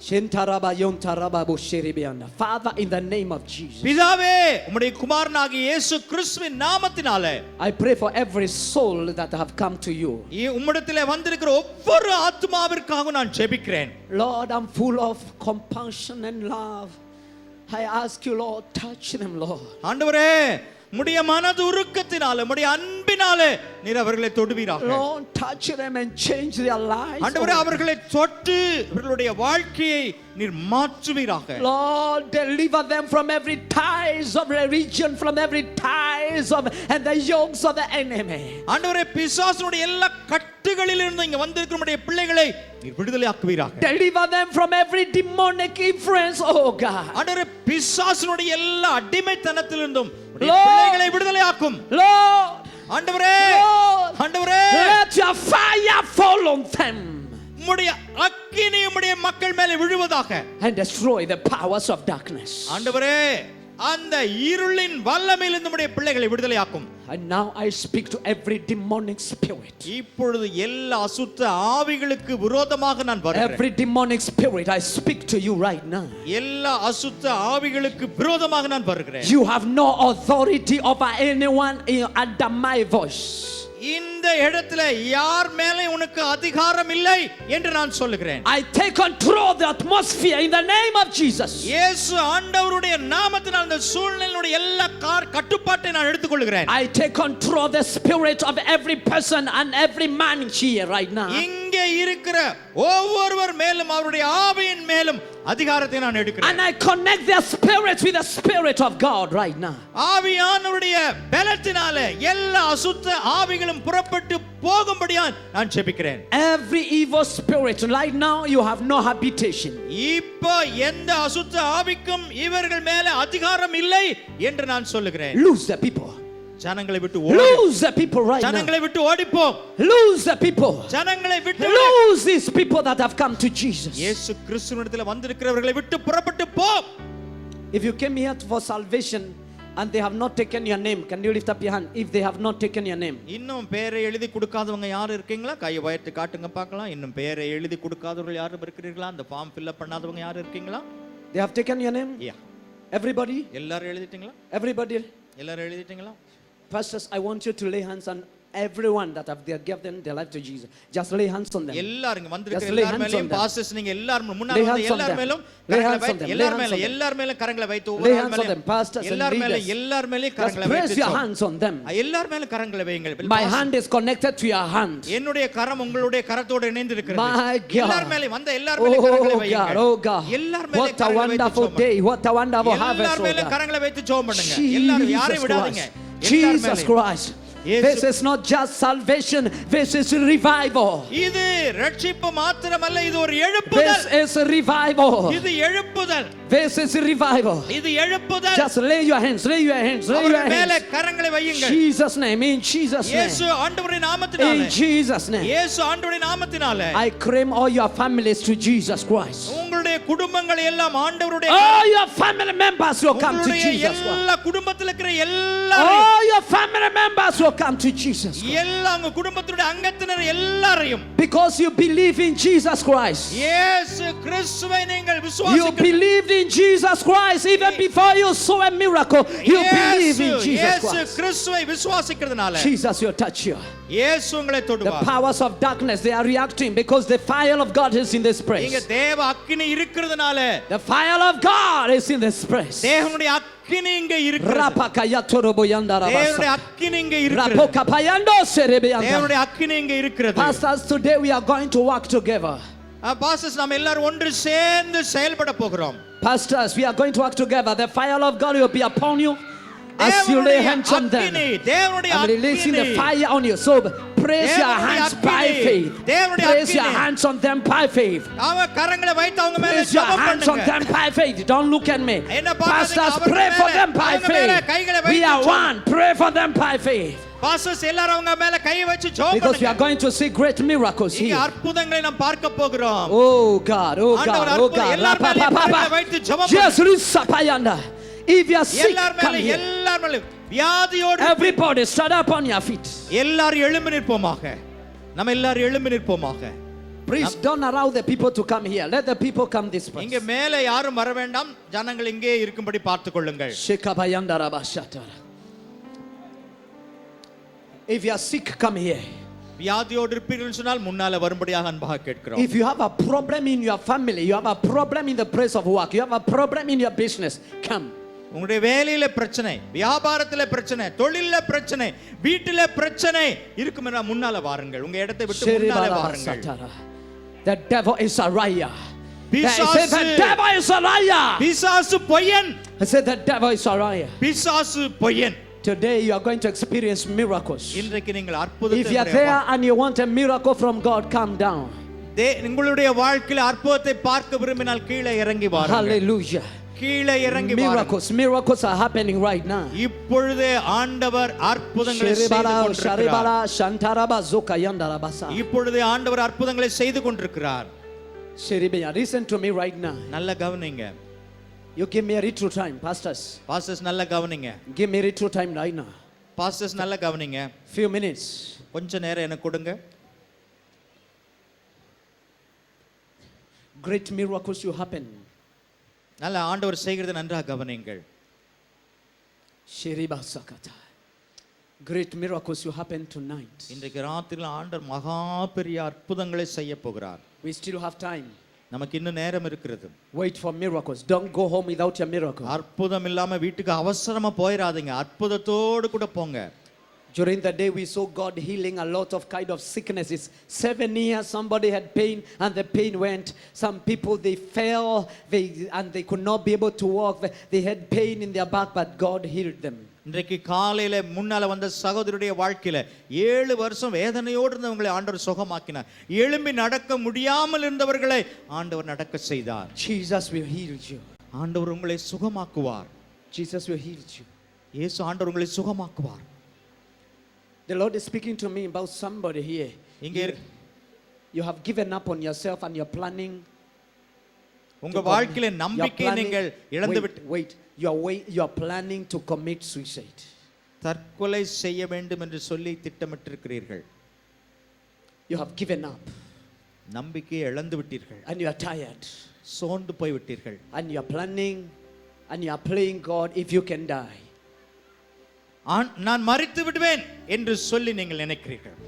Shentaraba yontarababu shiribianda. Father, in the name of Jesus, பிதாவே, உம்முடைய குமாரனாகிய இயேசு கிறிஸ்துவின் நாமத்தினாலே I pray for every soul that have come to you. உம்மிடத்திலே வந்திருக்கிற ஒவ்வொரு ஆத்மாவிற்காக நான் ஜெபிக்கிறேன். Lord, I'm full of compassion and love. I ask you, Lord, touch them, Lord. ஆண்டவரே, உம்முடைய மனது உருக்கத்தினாலே, உம்முடைய அன்பினாலே நீர் அவர்களை தொடுவீராக. Lord, touch them and change their lives. ஆண்டவரே, அவர்களை தொட்டு அவர்களுடைய வாழ்க்கையை நீர் மாற்றுவீராக. Lord, deliver them from every ties of religion, from every ties of and the yokes of the enemy. ஆண்டவரே, பிசாசுடைய எல்லா கட்டுகளிலிருந்து இங்க வந்திருக்கிற உம்முடைய பிள்ளைகளை நீர் விடுதலையாக்குவீராக. Deliver them from every demonic influence, oh God. ஆண்டவரே, பிசாசுடைய எல்லா அடிமைத்தனத்திலிருந்தும் உம்முடைய Lord. பிள்ளைகளை விடுதலையாக்கும். Lord, ஆண்டவரே, Lord, ஆண்டவரே, let your fire fall on them உம்முடைய அக்கினி உம்முடைய மக்கள் மேலே விழுவதாக. and destroy the powers of darkness. ஆண்டவரே, அந்த இருளின் வல்லமையிலிருந்து உம்முடைய பிள்ளைகளை விடுதலையாக்கும். And now I speak to every demonic spirit. இப்பொழுது எல்லா அசுத்த ஆவிகளுக்கு விரோதமாக நான் வருகிறேன். Every demonic spirit, I speak to you right now. எல்லா அசுத்த ஆவிகளுக்கு விரோதமாக நான் வருகிறேன். You have no authority over anyone under my voice. இந்த இடத்துல யார் மேலே உனக்கு அதிகாரம் இல்லை என்று நான் சொல்லுகிறேன். I take control of the atmosphere in the name of Jesus. இயேசு ஆண்டவருடைய நாமத்தினால் அந்த சூழ்நிலையுடைய எல்லா கட்டுப்பாட்டை நான் எடுத்துக்கொள்கிறேன். I take control of the spirit of every person and every man here right now. இங்கே இருக்கிற ஒவ்வொருவர் மேலும் அவருடைய ஆவியின் மேலும் அதிகாரத்தை நான் எடுக்கிறேன். And I connect their spirits with the spirit of God right now. ஆவியானவருடைய பலத்தினாலே எல்லா அசுத்த ஆவிகளும் புறப்பட்டு போகும்படியா நான் ஜெபிக்கிறேன். Every evil spirit right now, you have no habitation. இப்போ எந்த அசுத்த ஆவிக்கும் இவர்கள் மேலே அதிகாரம் இல்லை என்று நான் சொல்லுகிறேன். Lose the people. ஜனங்களை விட்டு ஓடி, Lose the people right now. ஜனங்களை விட்டு ஓடிப்போ, Lose the people. ஜனங்களை விட்டு Lose these people that have come to Jesus. இயேசு கிறிஸ்துவினிடத்தில் வந்திருக்கிறவர்களை விட்டு புறப்பட்டு போ. If you came here for salvation and they have not taken your name, can you lift up your hand? If they have not taken your name, இன்னும் பேரை எழுதி கொடுக்காதவங்க யாரும் இருக்கீங்களா? கையை உயர்த்தி காட்டுங்க பார்க்கலாம். இன்னும் பேரை எழுதி கொடுக்காதவர்கள் யாரும் இருக்கிறீர்களா? அந்த ஃபார்ம் ஃபில் அப் பண்ணாதவங்க யாரும் இருக்கீங்களா? they have taken your name? Yeah. Everybody? எல்லாரும் எழுதிட்டீங்களா? Everybody? எல்லாரும் எழுதிட்டீங்களா? Pastors, I want you to lay hands on everyone that have given their life to Jesus. Just lay hands on them. எல்லாரும் வந்திருக்கிற Just lay எல்லார் hands மேலயும் on them. Pastors நீங்க எல்லாரும் முன்னாடி Lay வந்து hands on எல்லார் them. மேலும் Lay கரங்களை hands on வைத்து them. எல்லார் Lay hands மேல on them. எல்லார் மேல கரங்களை வைத்து Lay ஒவ்வொரு hands on them, pastors and எல்லார் மேல leaders. எல்லார் மேல Just கரங்களை place வைத்து your hands on them. எல்லார் மேல கரங்களை வையுங்கள். My hand is connected to your hand. என்னுடைய கரம் உங்களுடைய கரத்தோடு இணைந்து இருக்கிறது. My God. எல்லார் மேல வந்த எல்லார் மேல கரங்களை Oh God, வையுங்கள். oh God. எல்லார் மேல What a wonderful day. What a wonderful harvest. எல்லார் மேல Oh God. கரங்களை வைத்து ஜெபம் பண்ணுங்க. எல்லாரும் யாரையும் Jesus விடாதீங்க. Christ. Jesus Christ. This is not just salvation, this is revival. இது ரட்சிப்பு மாத்திரமல்ல, இது ஒரு This எழுப்புதல். is revival. இது எழுப்புதல். This is revival. இது எழுப்புதல். Just lay your hands, lay your hands, lay your அவர்கள் மேலே hands. கரங்களை வையுங்கள். Jesus name, in Jesus இயேசு name. ஆண்டவரின் நாமத்தினாலே. In Jesus name. இயேசு ஆண்டவரின் நாமத்தினாலே. I claim all your families to Jesus Christ. உங்களுடைய குடும்பங்களை எல்லாம் ஆண்டவருடைய All your family members will come to உங்களுடைய Jesus Christ. எல்லா குடும்பத்தில் இருக்கிற எல்லாரையும், All your family members will come to Jesus Christ. எல்லா உங்க குடும்பத்தினுடைய அங்கத்தினர் எல்லாரையும், Because you believe in Jesus Christ. இயேசு கிறிஸ்துவை நீங்கள் You விசுவாசிக்கிறீர்கள். believed in Jesus Christ even before you saw a miracle. You believe in Jesus இயேசு Christ. கிறிஸ்துவை விசுவாசிக்கிறதுனால Jesus will touch you. இயேசு உங்களை The தொடுவார். powers of darkness, they are reacting because the fire of God is in this இங்க place. தேவ அக்கினி இருக்கிறதுனால, The fire of God is in this place. தேவனுடைய அக்கினி இங்க இருக்கிறது. Rapakayatoroboyanda தேவனுடைய rabasa. அக்கினி இங்க இருக்கிறது. Rapokapayando serebeyanda. தேவனுடைய அக்கினி இங்க இருக்கிறது. Pastors, today we are going to work together. Pastors, நாம் எல்லாரும் ஒன்று சேர்ந்து செயல்பட போகிறோம். Pastors, we are going to work together. The fire of God will be upon you as you lay hands on them. தேவனுடைய I'm releasing the அக்கினி. fire on you. So praise your hands by faith. Praise your hands on them by faith. அவங்க கரங்களை வைத்து அவங்க மேல Place your ஜெபம் hands on பண்ணுங்க. them by faith. Don't look at me. என்ன பார்க்காதீங்க, Pastors, அவங்க pray for மேல, them by அவங்க மேல கைகளை faith. We வைத்து are ஜெபம். one. Pray for them by faith. Pastors எல்லாரும் அவங்க மேல கை வச்சு ஜெபம் Because we are பண்ணுங்க. going to see great miracles இங்க here. அற்புதங்களை நாம் பார்க்க போகிறோம். Oh God, oh ஆண்டவர் God, oh அற்புதம் God. எல்லார் மேலயும் கரங்களை வைத்து ஜெபம் Just risapayanda. If you are sick, எல்லார் come மேல here. எல்லார் மேல வியாதியோடு Everybody stand up on your feet. எல்லாரும் எழும்பி நிற்போமாக. நம்ம எல்லாரும் எழும்பி நிற்போமாக. Please don't allow the people to come here. Let the people come this way. இங்க மேலே யாரும் வர வேண்டாம். ஜனங்கள் இங்கே இருக்கும்படி பார்த்துக் கொள்ளுங்கள். Shekabayanda rabashatara. If you are sick, come here. வியாதியோடு இருப்பீர்கள் சொன்னால் முன்னால வரும்படியாக அன்பாக கேட்கிறோம். If you have a problem in your family, you have a problem in the place of work, you have a problem in your business, come. உங்களுடைய வேலையில பிரச்சனை, வியாபாரத்துல பிரச்சனை, தொழில்ல பிரச்சனை, வீட்டில பிரச்சனை இருக்குமென்னா முன்னால வாருங்கள். உங்க இடத்தை விட்டு முன்னால வாருங்கள். Sheribarabasatara. The devil is a liar. பிசாசு. I said the devil is a liar. பிசாசு பொய்யன். I said the devil is a liar. பிசாசு பொய்யன். Today you are going to experience miracles. இன்றைக்கு நீங்கள் If அற்புதத்தை you are there and you want a miracle from God, come down. உங்களுடைய வாழ்க்கையில அற்புதத்தை பார்க்க விரும்பினால் கீழே இறங்கி வாருங்கள். Hallelujah. கீழே இறங்கி வாருங்கள். Miracles are happening right now. இப்பொழுதே ஆண்டவர் அற்புதங்களை செய்து கொண்டிருக்கிறார். இப்பொழுதே ஆண்டவர் அற்புதங்களை செய்து கொண்டிருக்கிறார். Listen to me right now. நல்ல கவனிங்க. You give me a little time, pastors. Pastors நல்ல கவனிங்க. Give me a little time right now. Pastors நல்ல கவனிங்க. Few minutes. கொஞ்ச நேரம் எனக்கு கொடுங்க. Great miracles will happen. நல்ல ஆண்டவர் செய்கிறது நன்றாக கவனிங்கள். Shiribasakata. Great miracles will happen tonight. இன்றைக்கு ராத்திரியில் ஆண்டவர் மகா பெரிய அற்புதங்களை செய்ய போகிறார். We still have time. நமக்கு இன்னும் நேரம் இருக்கிறது. Wait for miracles. Don't go home without your miracle. அற்புதம் இல்லாம வீட்டுக்கு அவசரமா போயிடாதீங்க. அற்புதத்தோடு கூட போங்க. During the day we saw God healing a lot of kind of sicknesses. 7 years somebody had pain and the pain went. Some people they fell and they could not be able to walk. They had pain in their back but God healed them. இன்றைக்கு காலையில முன்னால வந்த சகோதரருடைய வாழ்க்கையில 7 வருஷம் வேதனையோடு இருந்தவங்களை ஆண்டவர் சுகமாக்கினார். எழும்பி நடக்க முடியாமல் இருந்தவர்களை ஆண்டவர் நடக்க செய்தார். Jesus will heal you. ஆண்டவர் உங்களை சுகமாக்குவார். Jesus will heal you. இயேசு ஆண்டவர் உங்களை சுகமாக்குவார். The Lord is speaking to me about somebody here. You have given up on yourself and you're planning. உங்க வாழ்க்கையில நம்பிக்கை நீங்கள் இழந்து விட்டு wait. You are planning to commit suicide. தற்கொலை செய்ய வேண்டும் என்று சொல்லி திட்டமிட்டிருக்கிறீர்கள். You have given up. நம்பிக்கையை இழந்து விட்டீர்கள். And you are tired. சோர்ந்து போய் விட்டீர்கள். And you are planning and you are praying, God, if you can die. நான் மரித்து விடுவேன் என்று சொல்லி நீங்கள் நினைக்கிறீர்கள்.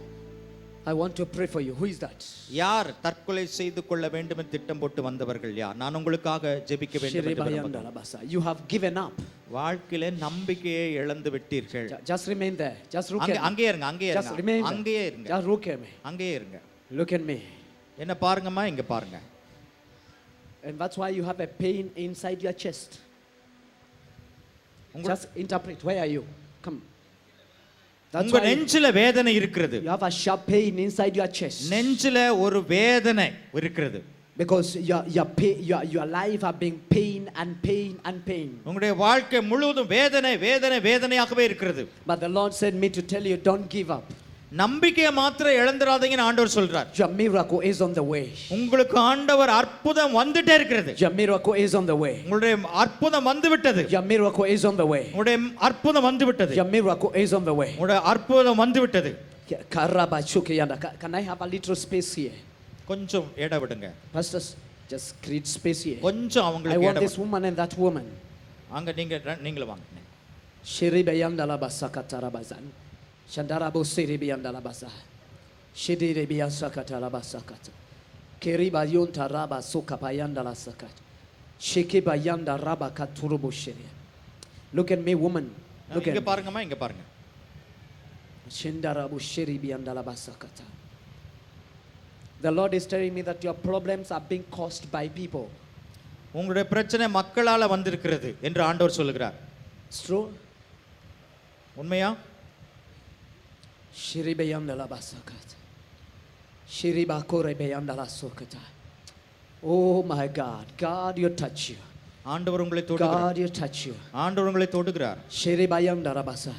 I want to pray for you. Who is that? யார் தற்கொலை செய்து கொள்ள வேண்டும் என்று திட்டம் போட்டு வந்தவர்கள் யார்? நான் உங்களுக்காக ஜெபிக்க வேண்டும் என்று விரும்புகிறேன். You have given up. வாழ்க்கையில நம்பிக்கையை இழந்து விட்டீர்கள். Just remain there. Just look at me. அங்கேயே இருங்க. Just remain there. அங்கேயே இருங்க. Just look at me. அங்கேயே இருங்க. Look at me. என்ன பாருங்கம்மா, இங்க பாருங்க. And that's why you have a pain inside your chest. Just interpret. Where are you? Come. That's உங்க why நெஞ்சில வேதனை இருக்கிறது. you have a sharp pain inside your chest. நெஞ்சில ஒரு வேதனை இருக்கிறது. Because your life are being pain and pain and pain. உங்களுடைய வாழ்க்கை முழுவதும் வேதனை வேதனை வேதனையாகவே இருக்கிறது. But the Lord said me to tell you, don't give up. நம்பிக்கையை மாத்திரம் இழந்துராதீங்கன்னு ஆண்டவர் சொல்றார். Your miracle is on the way. உங்களுக்கு ஆண்டவர் அற்புதம் வந்துட்டே இருக்கிறது. Your miracle is on the way. உங்களுடைய அற்புதம் வந்து விட்டது. Your miracle is on the way. உங்களுடைய அற்புதம் வந்து விட்டது. Your miracle is on the way. உங்களுடைய அற்புதம் வந்து விட்டது. Can I have a little space here? கொஞ்சம் இடம் விடுங்க. Pastors, just create space here. கொஞ்சம் I அவங்களுக்கு want இடம் this woman and that woman. அங்க நீங்களே வாங்க. Shiribayandala basakatarabazan. Shandarabo siribiyandala basa. Shidiribiya sakatala basakata. Keribayunta raba sukapayandala sakat. Shikibayanda raba katurubu shiria. Look at me, woman. Look இங்க at me. பாருங்கம்மா, இங்க பாருங்க. Shindarabu shiribiyandala basakata. The Lord is telling me that your problems are being caused by people. உங்களுடைய பிரச்சனை மக்களால வந்திருக்கிறது என்று ஆண்டவர் சொல்லுகிறார். It's true. உண்மையா? Shiribeyandala basakata. Shiribakorebeyandala sokata. Oh my God. God, you touch you. ஆண்டவர் உங்களை தொடுகிறார். God, you touch you. ஆண்டவர் உங்களை தொடுகிறார். Shiribayandala basa.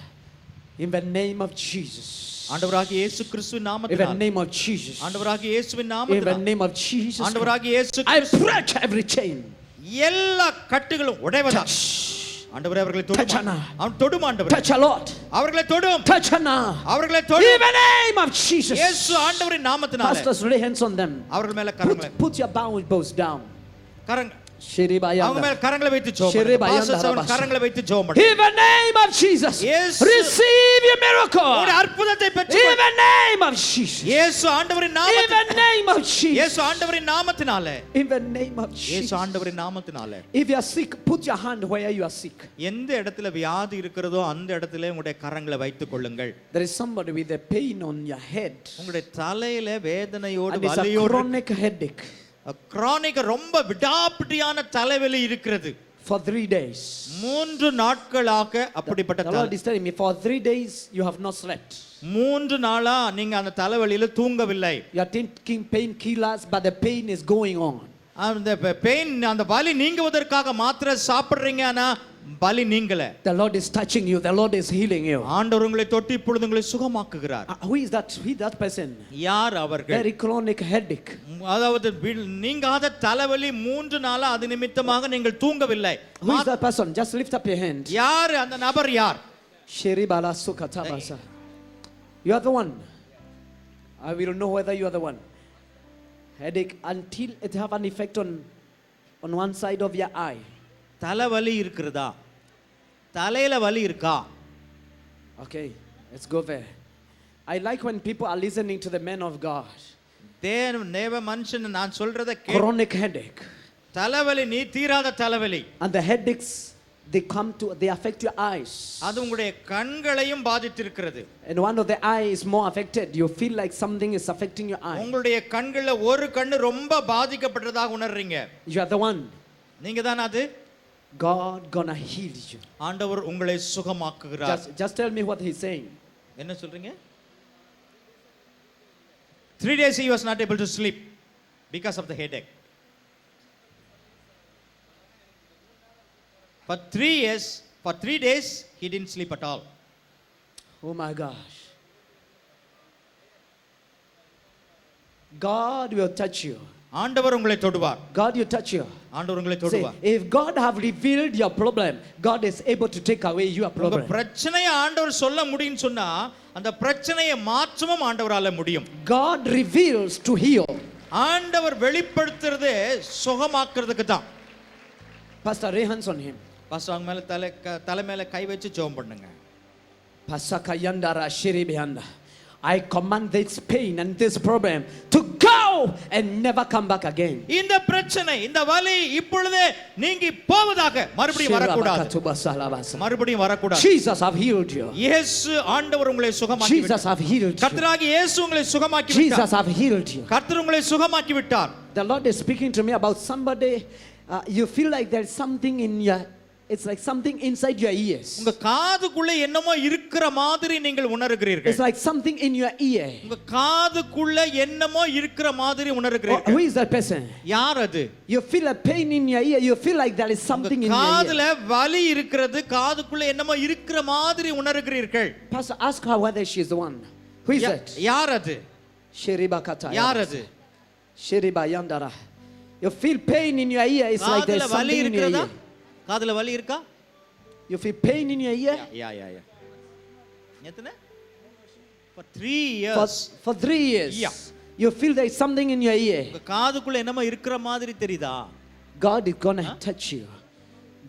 In the name of Jesus. ஆண்டவராகிய இயேசு கிறிஸ்துவின் In the நாமத்தினால். name of Jesus. ஆண்டவராகிய இயேசுவின் In the நாமத்தினால். name of Jesus. ஆண்டவராகிய இயேசு I break every chain. எல்லா கட்டுகளும் உடைவதாக. Touch. ஆண்டவரே அவர்களை Touch தொடும். Anna. அவன் தொடும் ஆண்டவரே. Touch a lot. அவர்களை தொடும். Touch her now. அவர்களை In தொடும். the name of Jesus. இயேசு ஆண்டவரின் நாமத்தினால. Pastors, lay hands on them. அவர்கள் மேல கரங்களை Put your bows down. கரங்க அவங்க Shiribayanda. மேல கரங்களை வைத்து ஜெபம் Shiri பண்ணுங்க. bayanda பாஸ்டர்ஸ் அவர்கள் rabasa. கரங்களை வைத்து ஜெபம் பண்ணுங்க. In the name of Jesus. Yes. Receive your miracle. உங்களுடைய அற்புதத்தை In பெற்றுக்கொள்ளுங்கள். the name of Jesus. இயேசு ஆண்டவரின் In நாமத்தினால. the name of Jesus. இயேசு ஆண்டவரின் நாமத்தினால. In the name of இயேசு Jesus. ஆண்டவரின் நாமத்தினால. If you are sick, put your hand where you are sick. எந்த இடத்துல வியாதி இருக்கிறதோ அந்த இடத்துல உங்களுடைய கரங்களை வைத்துக் கொள்ளுங்கள். There is somebody with a pain on your head. உங்களுடைய தலையில வேதனையோடு And it's a வலியோடு chronic headache chronic ரொம்ப விடாப்பிடியான தலைவலி இருக்கிறது. for 3 days. 3 நாட்களாக அப்படிப்பட்ட The Lord is telling me for 3 days you have not slept. 3 நாளா நீங்க அந்த தலைவலியில தூங்கவில்லை. You are taking painkillers, but the pain is going on. அந்த பெயின் அந்த வலி நீங்குவதற்காக மாத்திரை சாப்பிடுறீங்க, ஆனா வலி நீங்கல. The Lord is touching you. The Lord is healing you. ஆண்டவர் உங்களை தொட்டு இப்பொழுது உங்களை சுகமாக்குகிறார். Who is that? Who is that person? யார் அவர்கள்? Very chronic headache. அதாவது நீங்காத தலைவலி 3 நாளா அது நிமித்தமாக நீங்கள் தூங்கவில்லை. Who is that person? Just lift up your hand. யார் அந்த நபர்? யார்? Sheribala sukatabasa. You are the one. I will know whether you are the one. Headache until it have an effect on one side of your eye. தலைவலி இருக்கிறதா? தலையில வலி இருக்கா? Okay, let's go there. I like when people are listening to the men of God. தேவ மனுஷன் நான் சொல்றத Chronic headache. தலைவலி நீ தீராத தலைவலி. And the headaches, they affect your eyes. அது உங்களுடைய கண்களையும் பாதித்திருக்கிறது. And one of the eye is more affected. You feel like something is affecting your eye. உங்களுடைய கண்கள்ல ஒரு கண்ணு ரொம்ப பாதிக்கப்பட்டதாக உணர்றீங்க. You are the one. நீங்க தான் அது. God gonna heal you. ஆண்டவர் உங்களை சுகமாக்குகிறார். Just tell me what he's saying. என்ன சொல்றீங்க? 3 days he was not able to sleep because of the headache. For 3 days he didn't sleep at all. Oh my gosh. God will touch you. ஆண்டவர் உங்களை தொடுவார். God will touch you. ஆண்டவர் உங்களை Say, தொடுவார். if God have revealed your problem, God is able to take away your உங்க problem. பிரச்சனையை ஆண்டவர் சொல்ல முடியும்னு சொன்னா அந்த பிரச்சனையை மாற்றவும் ஆண்டவரால முடியும். God reveals to heal. ஆண்டவர் வெளிப்படுத்துறது சுகமாக்குறதுக்கு தான். Pastor, lay hands on him. Pastor அவங்க மேல தலை மேல கை வச்சு ஜெபம் பண்ணுங்க. Pasakayandara shiribianda. I command this pain and this problem to go and never come back again. இந்த பிரச்சனை இந்த வலி இப்பொழுதே நீங்கி போவதாக மறுபடியும் வரக்கூடாது. மறுபடியும் வரக்கூடாது. Jesus have healed you. இயேசு ஆண்டவர் உங்களை சுகமாக்கி விட்டார். Jesus have healed you. கர்த்தராகிய இயேசு உங்களை சுகமாக்கி விட்டார். Jesus have healed you. கர்த்தர் உங்களை சுகமாக்கி விட்டார். The Lord is speaking to me about somebody. You feel like there's something in It's like something inside your ears. உங்க காதுக்குள்ள என்னமோ இருக்கிற மாதிரி நீங்கள் உணர்கிறீர்கள். It's like something in your ear. உங்க காதுக்குள்ள என்னமோ இருக்கிற மாதிரி Oh, உணர்கிறீர்கள். who is that person? யார் அது? You feel a pain in your ear. You feel like there is something in your ear. காதுல வலி இருக்கிறது, காதுக்குள்ள என்னமோ இருக்கிற மாதிரி உணர்கிறீர்கள். Pastor, ask her whether she is the one. Who is it? யார் அது? Sheriba Kata. யார் அது? Sheriba Yandara. You feel pain in your ear. It's like காதுல there's வலி something in your இருக்கிறதா? ear. காதுல வலி இருக்கா? You feel pain in your ear? யா. எத்தனை? For 3 years. For 3 years. Yeah. You feel there is something in your ear. உங்க காதுக்குள்ள என்னமோ இருக்கிற மாதிரி தெரியுதா? God is gonna touch you.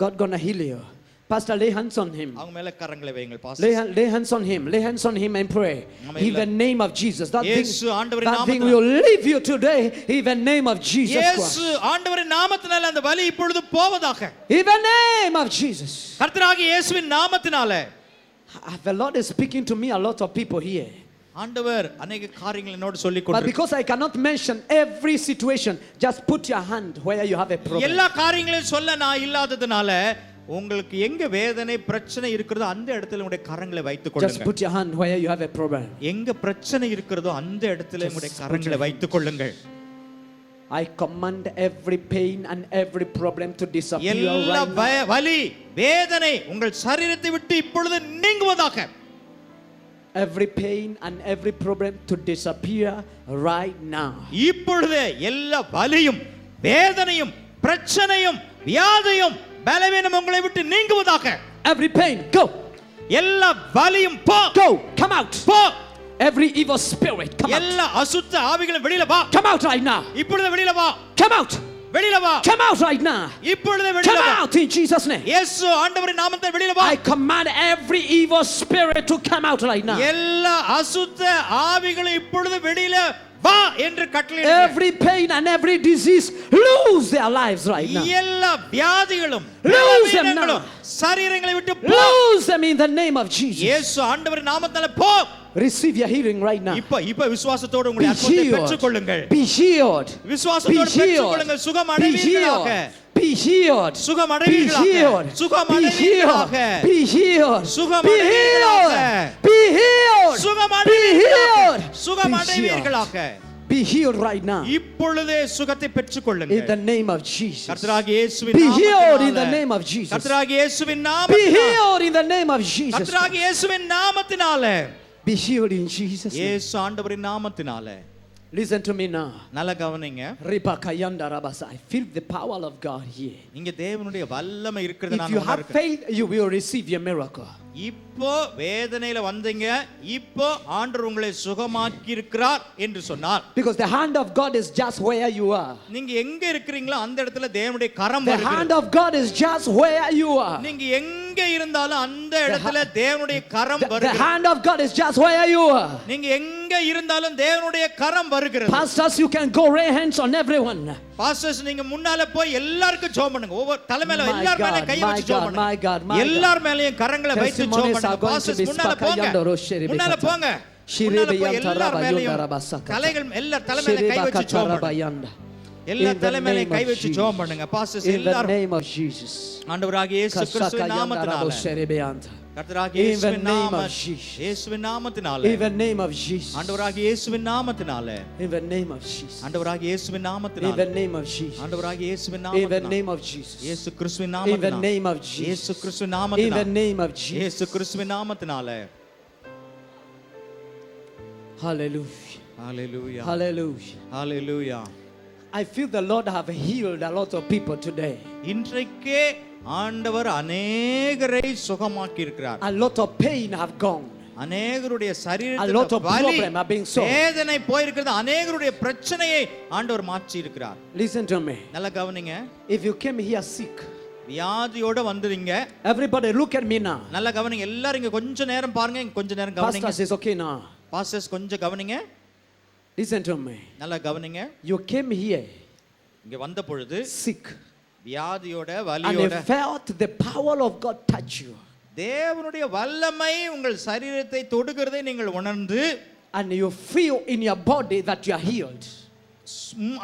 God gonna heal you. Pastor, lay hands on him. அவங்க மேல கரங்களை வைங்கள் pastor. Lay hands on him. Lay hands on him and pray. Amen. In the name of Jesus. That இயேசு ஆண்டவரின் thing நாமத்தினால. will leave you today. In the name of Jesus இயேசு Christ. ஆண்டவரின் நாமத்தினால அந்த வலி இப்பொழுது போவதாக. In the name of Jesus. கர்த்தராகிய இயேசுவின் நாமத்தினால. The Lord is speaking to me, a lot of people here. ஆண்டவர் அநேக காரியங்களை என்னோடு சொல்லிக் But கொண்டிருக்கிறார். because I cannot mention every situation, just put your hand where you have a problem. எல்லா காரியங்களையும் சொல்ல நான் இல்லாததுனால உங்களுக்கு எங்க வேதனை பிரச்சனை இருக்கிறதோ அந்த இடத்துல உங்களுடைய கரங்களை வைத்துக் Just கொள்ளுங்கள். put your hand where you have a problem. எங்க பிரச்சனை இருக்கிறதோ அந்த இடத்துல உங்களுடைய கரங்களை வைத்துக் கொள்ளுங்கள். I command every pain and every problem to disappear எல்லா right now. வலி வேதனை உங்கள் சரீரத்தை விட்டு இப்பொழுது நீங்குவதாக. Every pain and every problem to disappear right now. இப்பொழுது எல்லா வலியும் வேதனையும் பிரச்சனையும் வியாதியும் பலவீனம் உங்களை விட்டு நீங்குவதாக. Every pain, go. எல்லா வலியும் போ. Go. Come out. போ. Every evil spirit, come out. எல்லா அசுத்த ஆவிகளும் வெளியில வா. Come out right now. இப்பொழுது வெளியில வா. Come out. வெளியில வா. Come out right now. இப்பொழுது வெளியில Come வா. out in Jesus' name. இயேசு ஆண்டவரின் நாமத்தில் வெளியில வா. I command every evil spirit to come out right now. எல்லா அசுத்த ஆவிகளும் இப்பொழுது வெளியில வா என்று கட்டளையிடுகிறேன். Every pain and every disease lose their lives right now. எல்லா வியாதிகளும் Lose them பலவீனங்களும் now. சரீரங்களை விட்டு போ. Lose them in the name of Jesus. இயேசு ஆண்டவரின் நாமத்தால போ. Receive your healing right now. இப்ப விசுவாசத்தோடு Be உங்களுடைய அற்புதத்தை healed. பெற்றுக்கொள்ளுங்கள். Be healed. விசுவாசத்தோடு Be healed. பெற்றுக்கொள்ளுங்கள். சுகம் Be அடைவீர்களாக. healed. Be healed. சுகம் Be அடைவீர்களாக. healed. சுகம் Be அடைவீர்களாக. healed. Be healed. சுகம் Be அடைவீர்களாக. healed. Be healed. சுகம் Be அடைவீர்களாக. healed. சுகம் Be healed. அடைவீர்களாக. Be healed right now. இப்பொழுதே சுகத்தை In பெற்றுக்கொள்ளுங்கள். the name of Jesus. கர்த்தராகிய இயேசுவின் Be healed in நாமத்தினால. the name of Jesus. கர்த்தராகிய இயேசுவின் Be நாமத்தினால. healed in the name of Jesus. கர்த்தராகிய இயேசுவின் நாமத்தினால. Be healed in Jesus' name. இயேசு ஆண்டவரின் நாமத்தினால. Listen to me now. நல்ல கவனிங்க. Ripakayanda rabasa. I feel the power of God here. இங்க தேவனுடைய வல்லமை இருக்கிறது If நான் you have உணர்கிறேன். faith, you will receive your miracle. இப்போ வேதனையில வந்தீங்க, இப்போ ஆண்டவர் உங்களை சுகமாக்கி இருக்கிறார் என்று சொன்னார். Because the hand of God is just where you are. நீங்க எங்க இருக்கிறீங்களோ அந்த இடத்துல தேவனுடைய கரம் The வருகிறது. hand of God is just where you are. நீங்க எங்க இருந்தாலும் அந்த இடத்துல தேவனுடைய கரம் The வருகிறது. hand of God is just where you are. நீங்க எங்க இருந்தாலும் தேவனுடைய கரம் வருகிறது. Pastors, you can go lay hands on everyone. Pastors நீங்க முன்னால போய் எல்லாருக்கும் ஜெபம் பண்ணுங்க. ஒவ்வொரு தலைமையில My எல்லார் மேல God, கை my வச்சு ஜெபம் God, my God, பண்ணுங்க. my எல்லார் மேலயும் கரங்களை வைத்து ஜெபம் Testimonies are பண்ணுங்க. going to பாஸ்டர்ஸ் be முன்னால போங்க. spakayando rosheri முன்னால bekata. போங்க. Shiri முன்னால போய் beyanta எல்லார் raba மேலயும் yonda raba sakata. தலைகள் எல்லார் தலைமையில Shiri கை வச்சு bakata ஜெபம் raba பண்ணுங்க. yanda. எல்லா In the தலைமையில name கை of வச்சு Jesus. ஜெபம் பண்ணுங்க. பாஸ்டர்ஸ் In the எல்லாரும் name of Jesus. ஆண்டவராகிய இயேசு கிறிஸ்துவின் Kasakayanda raba நாமத்தினால sheri beyanta. கர்த்தராகிய In the இயேசுவின் name நாம of Jesus. இயேசுவின் நாமத்தினால In the name of Jesus. ஆண்டவராகிய இயேசுவின் நாமத்தினால In the name of Jesus. ஆண்டவராகிய இயேசுவின் In நாமத்தினால the name of Jesus. ஆண்டவராகிய இயேசுவின் In the நாமத்தினால name of Jesus. இயேசு கிறிஸ்துவின் In the நாமத்தினால name of Jesus. இயேசு கிறிஸ்துவின் In the நாமத்தினால name of Jesus. இயேசு கிறிஸ்துவின் நாமத்தினால Hallelujah. Hallelujah Hallelujah. Hallelujah I feel the Lord have healed a lot of people today. இன்றைக்கே ஆண்டவர் அநேகரை சுகமாக்கி இருக்கிறார். A lot of pain have gone. அநேகருடைய A lot சரீரத்தில of வலி problem are being solved. வேதனை போயிருக்கிறது. அநேகருடைய பிரச்சனையை ஆண்டவர் மாற்றி இருக்கிறார். Listen to me. நல்லா கவனிங்க. If you came here sick, வியாதியோட வந்தீங்க. everybody look at me now. நல்லா கவனிங்க. எல்லாரும் இங்க கொஞ்ச நேரம் பாருங்க. இங்க கொஞ்ச நேரம் கவனிங்க. Pastor says okay now. Pastors கொஞ்சம் கவனிங்க. Listen to me. நல்லா கவனிங்க. You came here இங்க வந்த பொழுது sick வியாதியோட and வலியோட you felt the power of God touch you. தேவனுடைய வல்லமை உங்கள் சரீரத்தை தொடுகிறதை நீங்கள் உணர்ந்து And you feel in your body that you are healed.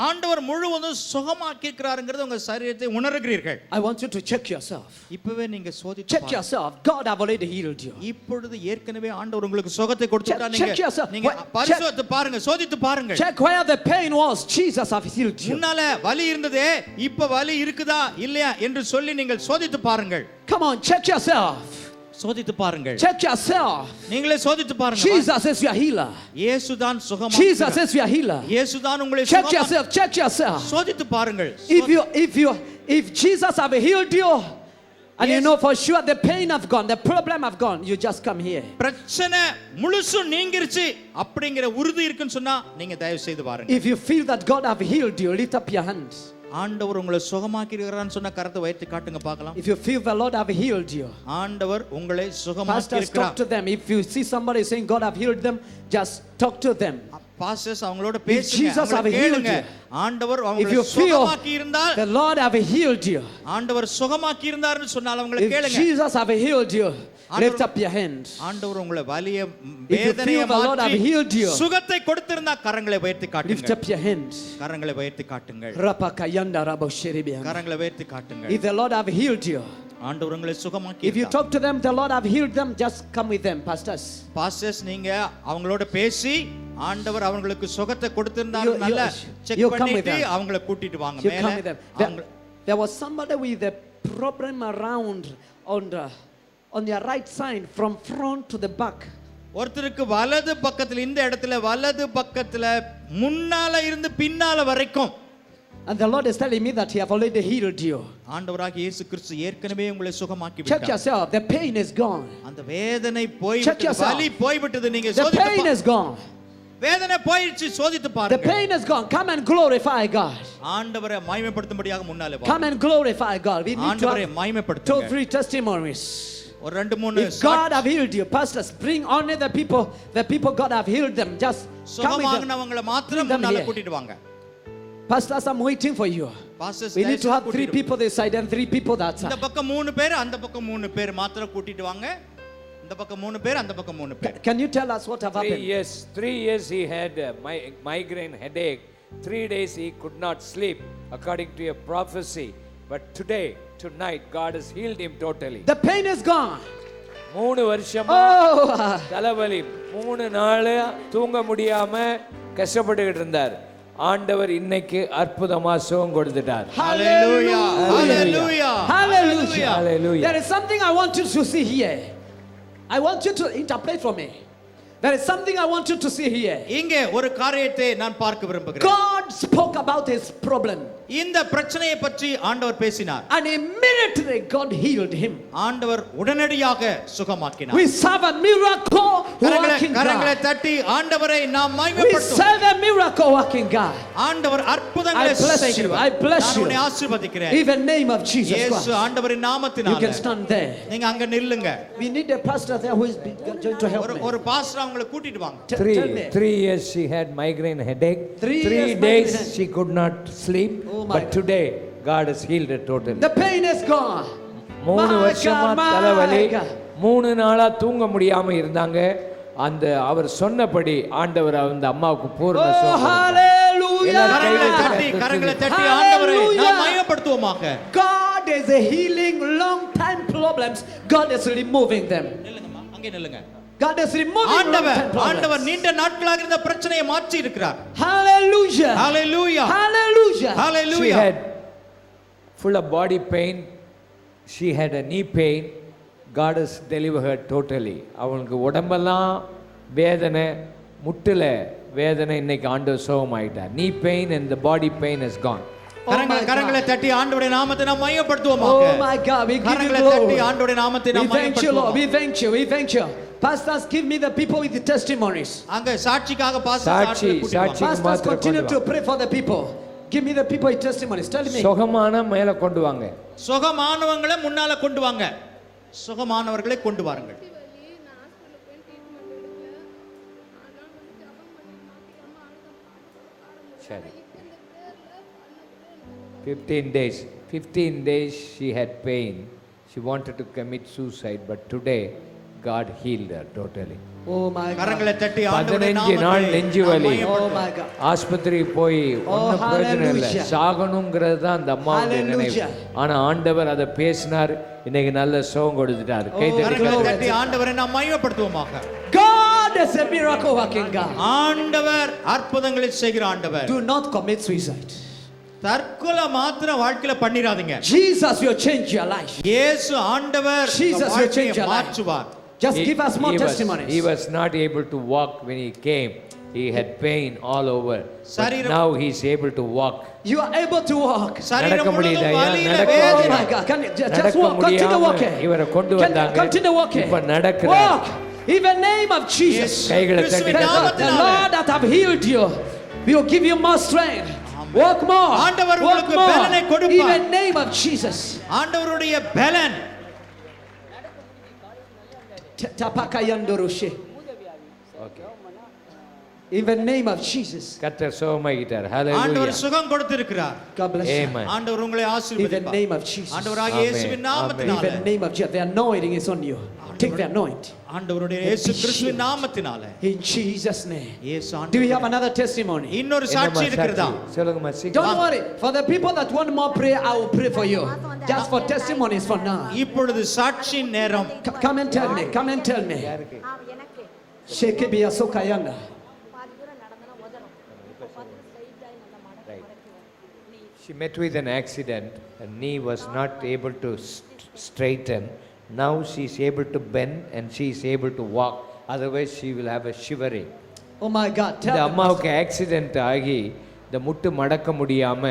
ஆண்டவர் முழுவதும் சுகமாக்கி இருக்கிறாருங்கிறது உங்க சரீரத்தை உணர்கிறீர்கள். I want you to check yourself. இப்பவே நீங்க சோதித்து Check பாருங்க. yourself. God have already healed you. இப்பொழுது ஏற்கனவே ஆண்டவர் உங்களுக்கு சுகத்தை கொடுத்துட்டா. Check yourself. நீங்க Check. பரிசோதித்து பாருங்க, சோதித்து பாருங்க. Check where the pain was. Jesus have healed you. முன்னால வலி இருந்ததே, இப்ப வலி இருக்குதா இல்லையா என்று சொல்லி நீங்கள் சோதித்து பாருங்கள். Come on, check yourself. சோதித்து பாருங்கள். Check yourself. நீங்களே சோதித்து பாருங்க. Jesus is your healer. இயேசுதான் சுகமாக்குகிறார். Jesus is your healer. இயேசுதான் உங்களை Check சுகமாக்குகிறார். yourself. Check yourself. சோதித்து பாருங்கள். If Jesus have healed you, and you Yes. know for sure the pain have gone, the problem have gone, you just come here. பிரச்சனை முழுசு நீங்கிருச்சு அப்படிங்கிற உறுதி இருக்குன்னு சொன்னா நீங்க தயவு செய்து பாருங்க. If you feel that God have healed you, lift up your hands. ஆண்டவர் உங்களை சுகமாக்கி இருக்கிறான்னு சொன்னா கரத்தை உயர்த்தி காட்டுங்க பார்க்கலாம். If you feel the Lord have healed you, ஆண்டவர் உங்களை சுகமாக்கி pastors, talk இருக்கிறார். to them. If you see somebody saying God have healed them, just talk to them. Pastors அவங்களோட பேசுங்க, Jesus have அவங்களை healed கேளுங்க. you. ஆண்டவர் If அவங்களை you feel சுகமாக்கி இருந்தால், the Lord have healed you, ஆண்டவர் சுகமாக்கி இருந்தார்னு சொன்னால் அவங்களை if கேளுங்க. Jesus have healed you, lift up your hands. ஆண்டவர் உங்களை வலிய you வேதனையை feel the Lord have healed மாற்றி you, சுகத்தை கொடுத்திருந்தா கரங்களை உயர்த்தி lift காட்டுங்க. up your hands. கரங்களை உயர்த்தி காட்டுங்கள். Rapakayanda rabo shiribian. கரங்களை உயர்த்தி காட்டுங்கள். If the Lord have healed you, ஆண்டவர் உங்களை சுகமாக்கி if you talk to them, the Lord have healed them, just come with them, pastors. Pastors நீங்க அவங்களோட பேசி ஆண்டவர் அவங்களுக்கு சுகத்தை கொடுத்திருந்தாரு You- நல்ல you செக் come with பண்ணிட்டு them. அவங்கள கூட்டிட்டு வாங்க You மேல. come with them. There was somebody with a problem around on your right side from front to the back. ஒருத்தருக்கு வலது பக்கத்துல இந்த இடத்துல வலது பக்கத்துல முன்னால இருந்து பின்னால வரைக்கும் And the Lord is telling me that He have already healed you. ஆண்டவராகிய இயேசு கிறிஸ்து ஏற்கனவே உங்களை சுகமாக்கி Check விட்டார். yourself. The pain is gone. அந்த வேதனை போய் Check yourself. வலி போய் விட்டது. நீங்க The சோதித்து pain is gone. வேதனை போயிடுச்சு, சோதித்து The பாருங்க. pain is gone. Come and glorify God. ஆண்டவரை மகிமைப்படுத்தும்படியாக முன்னாலே Come வாங்க. and glorify God. We need to ஆண்டவரை have 2 மகிமைப்படுத்துங்க. 3 testimonies. ஒரு 2 3 If God have healed you, pastors, bring only the people God have healed them. Just come with them. சுகமானவங்கள மாத்திரம் Bring them முன்னால here. கூட்டிட்டு வாங்க. Pastors, I'm waiting for you. Pastors We need to have 3 people this side and 3 people that இந்த side. பக்கம் 3 பேர், அந்த பக்கம் 3 பேர் மாத்திரம் கூட்டிட்டு வாங்க. இந்த பக்கம் 3 பேர், அந்த பக்கம் 3 பேர். Can you tell us what have 3 happened? 3 years he had a migraine headache. 3 days he could not sleep according to a prophecy. But today, tonight, God has healed him totally. The pain is gone. 3 வருஷமா Oh, தலைவலி 3 நாள் தூங்க முடியாம கஷ்டப்பட்டுக்கிட்டு இருந்தார். ஆண்டவர் இன்னைக்கு அற்புதமா சுகம் கொடுத்துட்டார். ஹalleluya ஹalleluya hallelujah. Hallelujah. There is something I want you to see here. I want you to interpret for me. There is something I want you to see here. இங்கே ஒரு காரியத்தை நான் பார்க்க விரும்புகிறேன். God spoke about his problem. இந்த பிரச்சனையை பற்றி ஆண்டவர் பேசினார். And immediately God healed him. ஆண்டவர் உடனடியாக சுகமாக்கினார். We serve a miracle working கரங்களை God. தட்டி ஆண்டவரை நாம் We மகிமைப்படுத்துவோம். serve a miracle working God. ஆண்டவர் அற்புதங்களை I bless you. செய்கிறவர். I bless நான் you. உன்னை ஆசீர்வதிக்கிறேன். In the name of Jesus இயேசு Christ. ஆண்டவரின் You நாமத்தினால can stand there. நீங்க அங்க நில்லுங்க. We need a pastor there who is going to help me. ஒரு பாஸ்டர் அவங்களை கூட்டிட்டு வாங்க. Tell me. 3 years she had migraine headache. 3 3 years days migraine. she could not sleep. Oh my But God. today God has healed her totally. The pain is gone. 3 வருஷமா my தலைவலி God. 3 நாளா தூங்க முடியாம இருந்தாங்க. அந்த அவர் சொன்னபடி ஆண்டவர் அந்த அம்மாவுக்கு பூரண Oh, சுகம் கொடுத்தார். hallelujah. கரங்களை தட்டி ஆண்டவரை நாம் மகிமைப்படுத்துவோமாக. God is a healing long time problems. God is removing them. நில்லுங்கம்மா, அங்கே நில்லுங்க. God is removing long ஆண்டவர் time ஆண்டவர் problems. நீண்ட நாட்களாக இருந்த பிரச்சனையை மாற்றி இருக்கிறார். Hallelujah. Hallelujah Hallelujah. She hallelujah. had full of body pain. She had a knee pain. God has delivered her totally. அவளுக்கு உடம்பெல்லாம் வேதனை, முட்டுல வேதனை, இன்னைக்கு ஆண்டவர் சுகமாயிட்டார். Knee pain and the body pain is gone. கரங்களை தட்டி ஆண்டவருடைய நாமத்தை நாம் மகிமைப்படுத்துவோமாக. Oh my God, we give you கரங்களை தட்டி glory. ஆண்டவருடைய நாமத்தை நாம் We thank you, Lord. மகிமைப்படுத்துவோம். We thank you. We thank you. Pastors, give me the people with the testimonies. அங்க சாட்சிக்காக பாஸ்டர் சாட்சி, சாட்சி. Pastors, மாத்திரம் continue கொண்டு to வா. pray for the people. Give me the people with testimonies. Tell me. சுகமான மேல கொண்டு வாங்க. சுகமானவங்களை முன்னால கொண்டு வாங்க. சுகமானவர்களை கொண்டு வாருங்கள். சரி. 15 days she had pain. She wanted to commit suicide, but today God healed her totally. Oh my God. கரங்களை தட்டி ஆண்டவருடைய 15 நாள் நெஞ்சு வலி. Oh my God. ஆஸ்பத்திரி போய் ஒன்றும் பிரயோஜனம் இல்லை, hallelujah. சாகணுங்கிறது தான் அந்த அம்மாவுடைய நினைவு. Hallelujah. ஆனா ஆண்டவர் அதை பேசினார், இன்னைக்கு நல்ல சுகம் கொடுத்துட்டார். கை தட்டி கரங்களை கர்த்தரை தட்டி ஆண்டவரை நாம் மகிமைப்படுத்துவோமாக. God is a miracle working God. ஆண்டவர் அற்புதங்களை செய்கிற ஆண்டவர். Do not commit suicide. தற்கொலை மாத்திரம் வாழ்க்கையில பண்ணிராதீங்க. Jesus will change your life. இயேசு ஆண்டவர் Jesus will change வாழ்க்கையை your life. மாற்றுவார். Just give us more testimonies. He was not able to walk when he came. He had pain all over. But சரீரம் now he is able to walk. You are able to walk. சரீரம் நடக்க முடியுது முழுவதும் ஐயா, வலியில நடக்க Oh வேதனை. my God. Can you just நடக்க walk? Continue முடியாம walking. இவரை கொண்டு வந்தாங்க. Continue walking. இப்ப நடக்கிறார். Walk. In the name of Jesus. கைகளை தட்டி கிறிஸ்துவின் The நாமத்தினாலே. Lord that have healed you will give you more strength. Walk more. ஆண்டவர் Walk உங்களுக்கு more. பலனை In கொடுப்பார். the name of Jesus. ஆண்டவருடைய பலன். Tapaka yandoroshe. Okay. In the name of Jesus. கர்த்தர் சுகமாக்கிட்டார். ஆண்டவர் Hallelujah. சுகம் கொடுத்திருக்கிறார். God bless you. Amen. ஆண்டவர் உங்களை In the ஆசீர்வதிப்பார். name of Jesus. ஆண்டவராகிய Amen. இயேசுவின் In நாமத்தினாலே. the name of Jesus. The anointing is on you. Take the anointing. ஆண்டவருடைய இயேசு கிறிஸ்துவின் நாமத்தினாலே. In Jesus' name. இயேசு Do we ஆண்டவர். have another testimony? இன்னொரு என்னம்மா சாட்சி இருக்கிறதா? சாட்சி? சொல்லுங்கம்மா சீக்கிரம். Don't worry. For the people that want more prayer, I will pray for you. Just for testimonies for now. இப்பொழுது சாட்சியின் நேரம். Come and tell me. Come and tell me. எனக்கு Shekebia sokayanda. பாதி தூரம் நடந்தனா உதறும் இப்போ பார்த்து ஸ்ட்ரைட்டா இந்த மடக்கு She met with an accident. Her knee was not able to straighten. Now she is able to bend and she is able to walk. Otherwise she will have a shivering. Oh my God. இந்த Tell them. அம்மாவுக்கு accident ஆகி இந்த முட்டு மடக்க முடியாம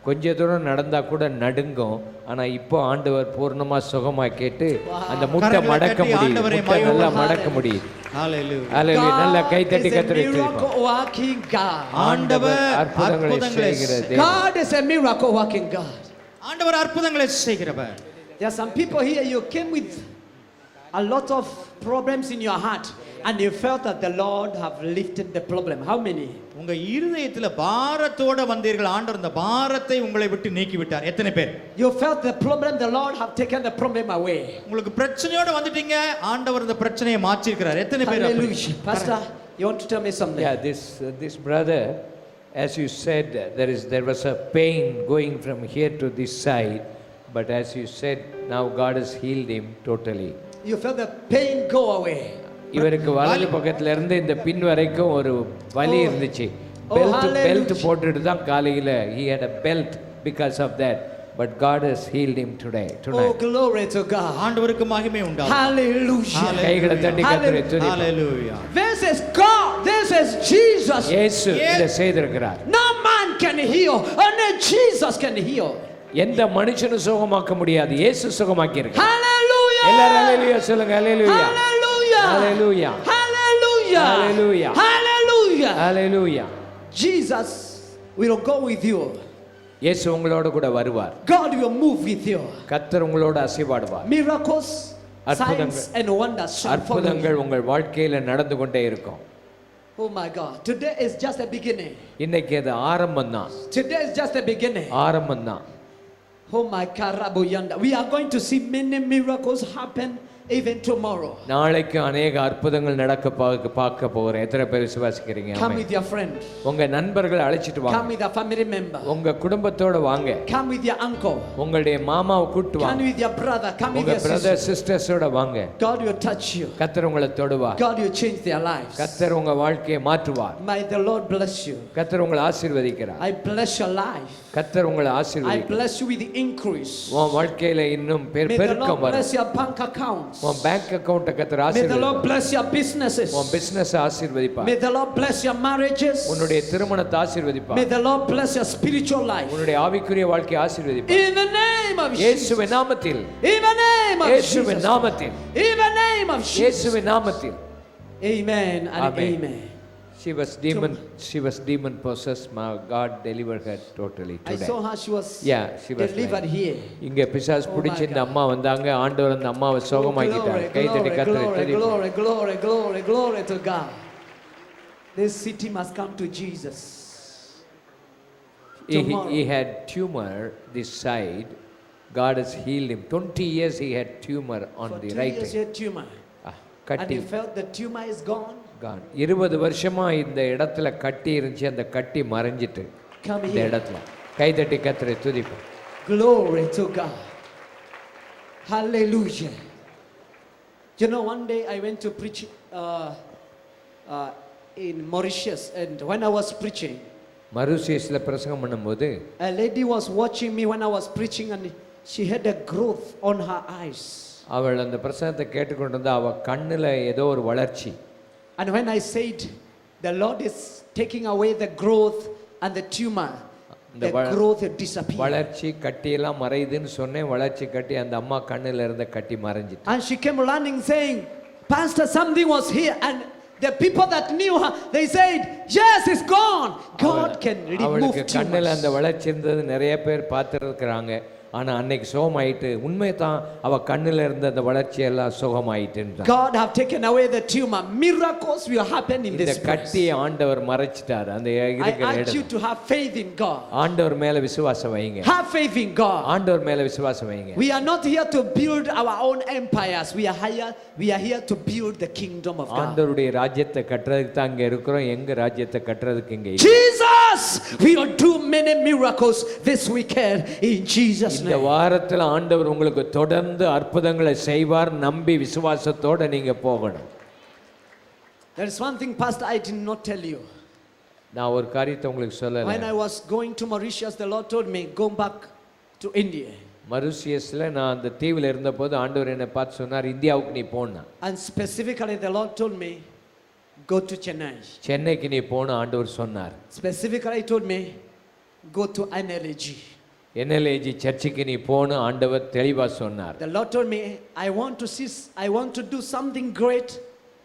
கொஞ்ச தூரம் நடந்தா கூட நடுங்கும். ஆனா இப்போ ஆண்டவர் பூர்ணமா சுகமா கேட்டு அந்த முட்டை கரங்களை மடக்க தட்டி முடியுது. ஆண்டவரை முட்டை நல்லா மகிமைப்படுத்துங்க. மடக்க முடியுது. ஹalleluya. ஹalleluya. நல்ல கை God தட்டி is a கர்த்தரை துதிப்போம். miracle working God. ஆண்டவர் அற்புதங்களை அற்புதங்களை செய்கிற செய்- தேவன். God is a miracle working God. ஆண்டவர் அற்புதங்களை செய்கிறவர். There are some people here, you came with a lot of problems in your heart and you felt that the Lord have lifted the problem. How many? உங்க இருதயத்துல பாரத்தோட வந்தீர்கள். ஆண்டவர் இந்த பாரத்தை உங்களை விட்டு நீக்கி விட்டார். எத்தனை பேர்? You felt the problem, the Lord have taken the problem away. உங்களுக்கு பிரச்சனையோட வந்துட்டீங்க. ஆண்டவர் இந்த பிரச்சனையை மாற்றி இருக்கிறார். எத்தனை பேர்? அப்படி? Hallelujah. Pastor, you want to tell me something? Yeah, this brother, as you said, there was a pain going from here to this side, but as you said, now God has healed him totally. You felt the pain go away. இவருக்கு வலது பக்கத்துல இருந்து இந்த பின் வரைக்கும் ஒரு வலி Oh. இருந்துச்சு. Oh, belt hallelujah. போட்டுட்டு தான் காலையில he had a belt because of that, but God has healed him Oh, tonight. glory to God. ஆண்டவருக்கு மகிமை உண்டாகும். Hallelujah. கைகளை தட்டி கர்த்தரை துதிப்போம். ஹalleluya. This is God. This is Jesus. இயேசு இதை செய்திருக்கிறார். No man can heal, only Jesus can heal. எந்த மனுஷனும் சுகமாக்க முடியாது, இயேசு சுகமாக்கி இருக்கார். Hallelujah. எல்லாரும் ஹalleluya சொல்லுங்க. ஹalleluya. Hallelujah. Hallelujah. Hallelujah. Hallelujah. Hallelujah. Hallelujah. Jesus will go with you. இயேசு உங்களோட கூட வருவார். God will move with you. கர்த்தர் உங்களோட அசைவாடுவார். Miracles, அற்புதங்கள். signs and wonders shall follow you. அற்புதங்கள் உங்கள் வாழ்க்கையில நடந்து கொண்டே இருக்கும். Oh my God. Today is just a beginning. இன்னைக்கு அது ஆரம்பம் தான். Today is just a beginning. ஆரம்பம் தான். Oh my Karabuyanda. We are going to see many miracles happen even tomorrow. நாளைக்கு அநேக அற்புதங்கள் நடக்க பார்க்க போறேன். எத்தனை பேர் விசுவாசிக்கிறீங்க? Come amen. with your friend. உங்க நண்பர்களை அழைச்சிட்டு Come வாங்க. with a family member. உங்க குடும்பத்தோட வாங்க. Come with your uncle. உங்களுடைய மாமாவை கூட்டு Come வாங்க. with your brother. Come with உங்க your பிரதர் sister. சிஸ்டர்ஸோட வாங்க. God will touch you. கர்த்தர் உங்களை தொடுவார். God will change their lives. கர்த்தர் உங்க வாழ்க்கையை மாற்றுவார். May the Lord bless you. கர்த்தர் உங்களை ஆசீர்வதிக்கிறார். I bless your life. கர்த்தர் உங்களை I ஆசீர்வதிக்கிறார். bless you with the increase. உன் வாழ்க்கையில இன்னும் May the பெருக்கம் Lord வரும். bless your bank accounts. உன் பேங்க் அக்கவுண்ட்டை கர்த்தர் May the Lord ஆசீர்வதிப்பார். bless your businesses. உன் பிசினஸ் ஆசீர்வதிப்பார். May the Lord bless your marriages. உன்னுடைய திருமணத்தை ஆசீர்வதிப்பார். May the Lord bless your spiritual life. உன்னுடைய ஆவிக்குரிய வாழ்க்கையை ஆசீர்வதிப்பார். In the name of Jesus. இயேசுவின் நாமத்தில். In the name of இயேசுவின் Jesus. நாமத்தில். In the name of Jesus. இயேசுவின் நாமத்தில். Amen and Amen. amen. She was demon possessed. My God delivered her totally I today. saw her. She was Yeah, she was delivered lying. here. இங்க பிசாசு Oh பிடிச்சு my இந்த God. அம்மா வந்தாங்க. ஆண்டவர் அந்த அம்மாவை Oh, சுகமாக்கிட்டார். glory, கை தட்டி glory, கர்த்தரை glory, துதிப்போம். glory, glory, glory, glory to God. This city must come to Jesus. Tomorrow. He had tumor this side. God has healed him. 20 years he had tumor on For the 2 right years side. you had tumor. Ah, and கட்டி he felt the tumor is gone. gone. 20 வருஷமா இந்த இடத்துல கட்டி இருந்துச்சு, அந்த கட்டி மறைஞ்சிட்டு Come இந்த here. இடத்துல கைதட்டி கர்த்தரை துதிப்போம். Glory to God. Hallelujah. You know, one day I went to preach in Mauritius, and when I was preaching, மருசியஸ்ல பிரசங்கம் பண்ணும்போது a lady was watching me when I was preaching, and she had a growth on her eyes. அவள் அந்த பிரசங்கத்தை கேட்டுக்கொண்டிருந்தா அவள் கண்ணில் ஏதோ ஒரு வளர்ச்சி. And when I said the Lord is taking away the growth and the tumor, the growth disappeared. வளர்ச்சி கட்டியெல்லாம் மறையுதுன்னு சொன்னேன். வளர்ச்சி கட்டி அந்த அம்மா கண்ணில் இருந்த கட்டி மறைஞ்சிட்டு. And she came running saying, Pastor, something was here. And the people that knew her, they said, yes, it's gone. God can remove அவளுக்கு கண்ணில் அந்த tumors. வளர்ச்சி இருந்தது நிறைய பேர் பார்த்துருக்குறாங்க. ஆனால் அன்னைக்கு சுகமாயிட்டு. உண்மை தான், அவள் கண்ணில் இருந்த அந்த வளர்ச்சி எல்லாம் சுகமாயிட்டுன்றான். God have taken away the tumor. Miracles will happen in இந்த this place. கட்டியை ஆண்டவர் மறைச்சிட்டார் அந்த I இருக்கிற urge you இடம். to have faith in God. ஆண்டவர் மேல விசுவாசம் வைங்க. Have faith in God. ஆண்டவர் மேல விசுவாசம் வைங்க. We are not here to build our own empires. We are here to build the kingdom of God. ஆண்டவருடைய ராஜ்யத்தை கட்டுறதுக்கு தான் இங்க இருக்கிறோம். எங்க ராஜ்யத்தை கட்டுறதுக்கு இங்க இல்லை. Jesus, we will do many miracles this weekend in Jesus' இந்த name. வாரத்தில் ஆண்டவர் உங்களுக்கு தொடர்ந்து அற்புதங்களை செய்வார். நம்பி விசுவாசத்தோட நீங்க போகணும். There is one thing, Pastor, I did not tell you. நான் ஒரு காரியத்தை உங்களுக்கு சொல்லல. When I was going to Mauritius, the Lord told me, go back to India. மருசியஸ்ல நான் அந்த தீவில் இருந்தபோது ஆண்டவர் என்னை பார்த்து சொன்னார், இந்தியாவுக்கு நீ போனா. And specifically, the Lord told me, go to Chennai. சென்னைக்கு நீ போன ஆண்டவர் சொன்னார். Specifically, He told me, go to NLG. NLG சர்ச்சுக்கு நீ போன ஆண்டவர் தெளிவா சொன்னார். The Lord told me, I want to do something great,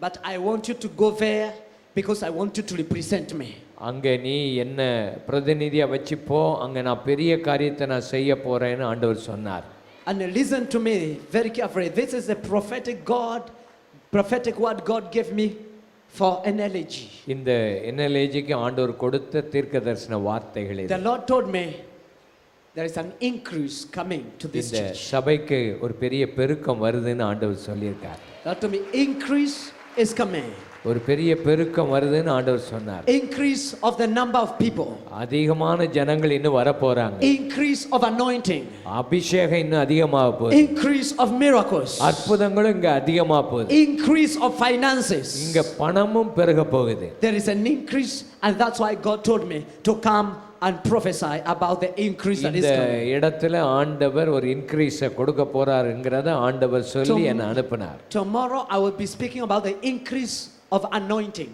but I want you to go there because I want you to represent me. அங்கே நீ என்ன பிரதிநிதியா வச்சு போ, அங்கே நான் பெரிய காரியத்தை நான் செய்ய போறேன்னு ஆண்டவர் சொன்னார். And listen to me very carefully. This is a prophetic word God gave me for NLG. இந்த NLGக்கு ஆண்டவர் கொடுத்த தீர்க்கதரிசன வார்த்தைகள் இது. The Lord told me there is an increase coming to this இந்த church. சபைக்கு ஒரு பெரிய பெருக்கம் வருதுன்னு ஆண்டவர் சொல்லியிருக்கார். That to me, increase is coming. ஒரு பெரிய பெருக்கம் வருதுன்னு ஆண்டவர் சொன்னார். Increase of the number of people. அதிகமான ஜனங்கள் இன்னும் வர போறாங்க. Increase of anointing. அபிஷேகம் இன்னும் அதிகமாக போகுது. Increase of miracles. அற்புதங்களும் இங்க அதிகமாக போகுது. Increase of finances. இங்க பணமும் பெருக போகுது. There is an increase, and that's why God told me to come and prophesy about the increase that is இந்த coming. இடத்துல ஆண்டவர் ஒரு இன்க்ரீஸை கொடுக்க போறாருங்கிறத ஆண்டவர் சொல்லி என்னை அனுப்பினார். Tomorrow I will be speaking about the increase of anointing.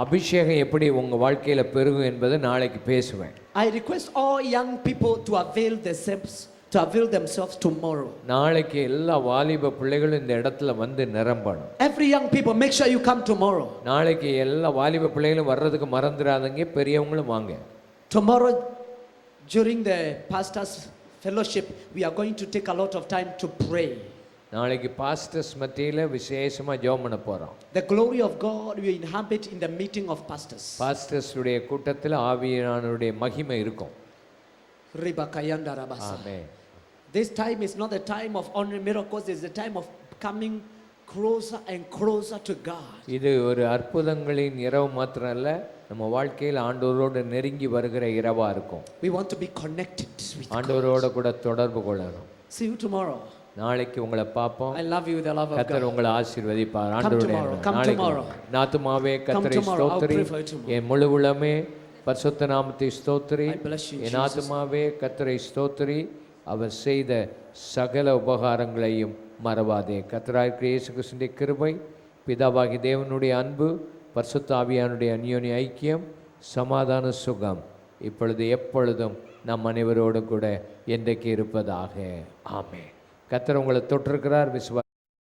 அபிஷேகம் எப்படி உங்க வாழ்க்கையில பெருகும் என்பதை நாளைக்கு பேசுவேன். I request all young people to avail themselves tomorrow. நாளைக்கு எல்லா வாலிப பிள்ளைகளும் இந்த இடத்துல வந்து நிரம்பணும். Every young people, make sure you come tomorrow. நாளைக்கு எல்லா வாலிப பிள்ளைகளும் வர்றதுக்கு மறந்துடாதீங்க, பெரியவங்களும் வாங்க. Tomorrow during the pastors fellowship, we are going to take a lot of time to pray. நாளைக்கு பாஸ்டர்ஸ் மத்தியில விசேஷமா ஜெபம் பண்ண போறோம். The glory of God will inhabit in the meeting of pastors. Pastors உடைய கூட்டத்தில் ஆவியானவருடைய மகிமை இருக்கும். Ribakayanda rabasa. Amen. This time is not the time of ordinary miracles, it's the time of coming closer and closer to God. இது ஒரு அற்புதங்களின் இரவு மாத்திரம் அல்ல, நம்ம வாழ்க்கையில் ஆண்டவரோடு நெருங்கி வருகிற இரவா இருக்கும். We want to be connected with God. ஆண்டவரோட கூட தொடர்பு கொள்ளணும். See you tomorrow. நாளைக்கு உங்களை பார்ப்போம். I love you with the love of கர்த்தர் God. உங்களை ஆசீர்வதிப்பார். tomorrow, ஆண்டவரே come நாளைக்கு tomorrow. நாத்துமாவே கர்த்தரை tomorrow, I'll ஸ்தோத்திரி. pray for you tomorrow. என் முழு உள்ளமே பரிசுத்த நாமத்தை ஸ்தோத்திரி. I bless you, N Jesus. ஆத்துமாவே கர்த்தரை ஸ்தோத்திரி. அவர் செய்த சகல உபகாரங்களையும் மறவாதே. கர்த்தராகிய இயேசு கிறிஸ்துவின் கிருபை, பிதாவாகிய தேவனுடைய அன்பு, பரிசுத்த ஆவியானுடைய அந்யோன்ய ஐக்கியம், சமாதான சுகம் இப்பொழுது எப்பொழுதும் நம் அனைவரோடும் கூட என்றைக்கு இருப்பதாக. ஆமென். கர்த்தர் உங்களை தொட்டிருக்கிறார்.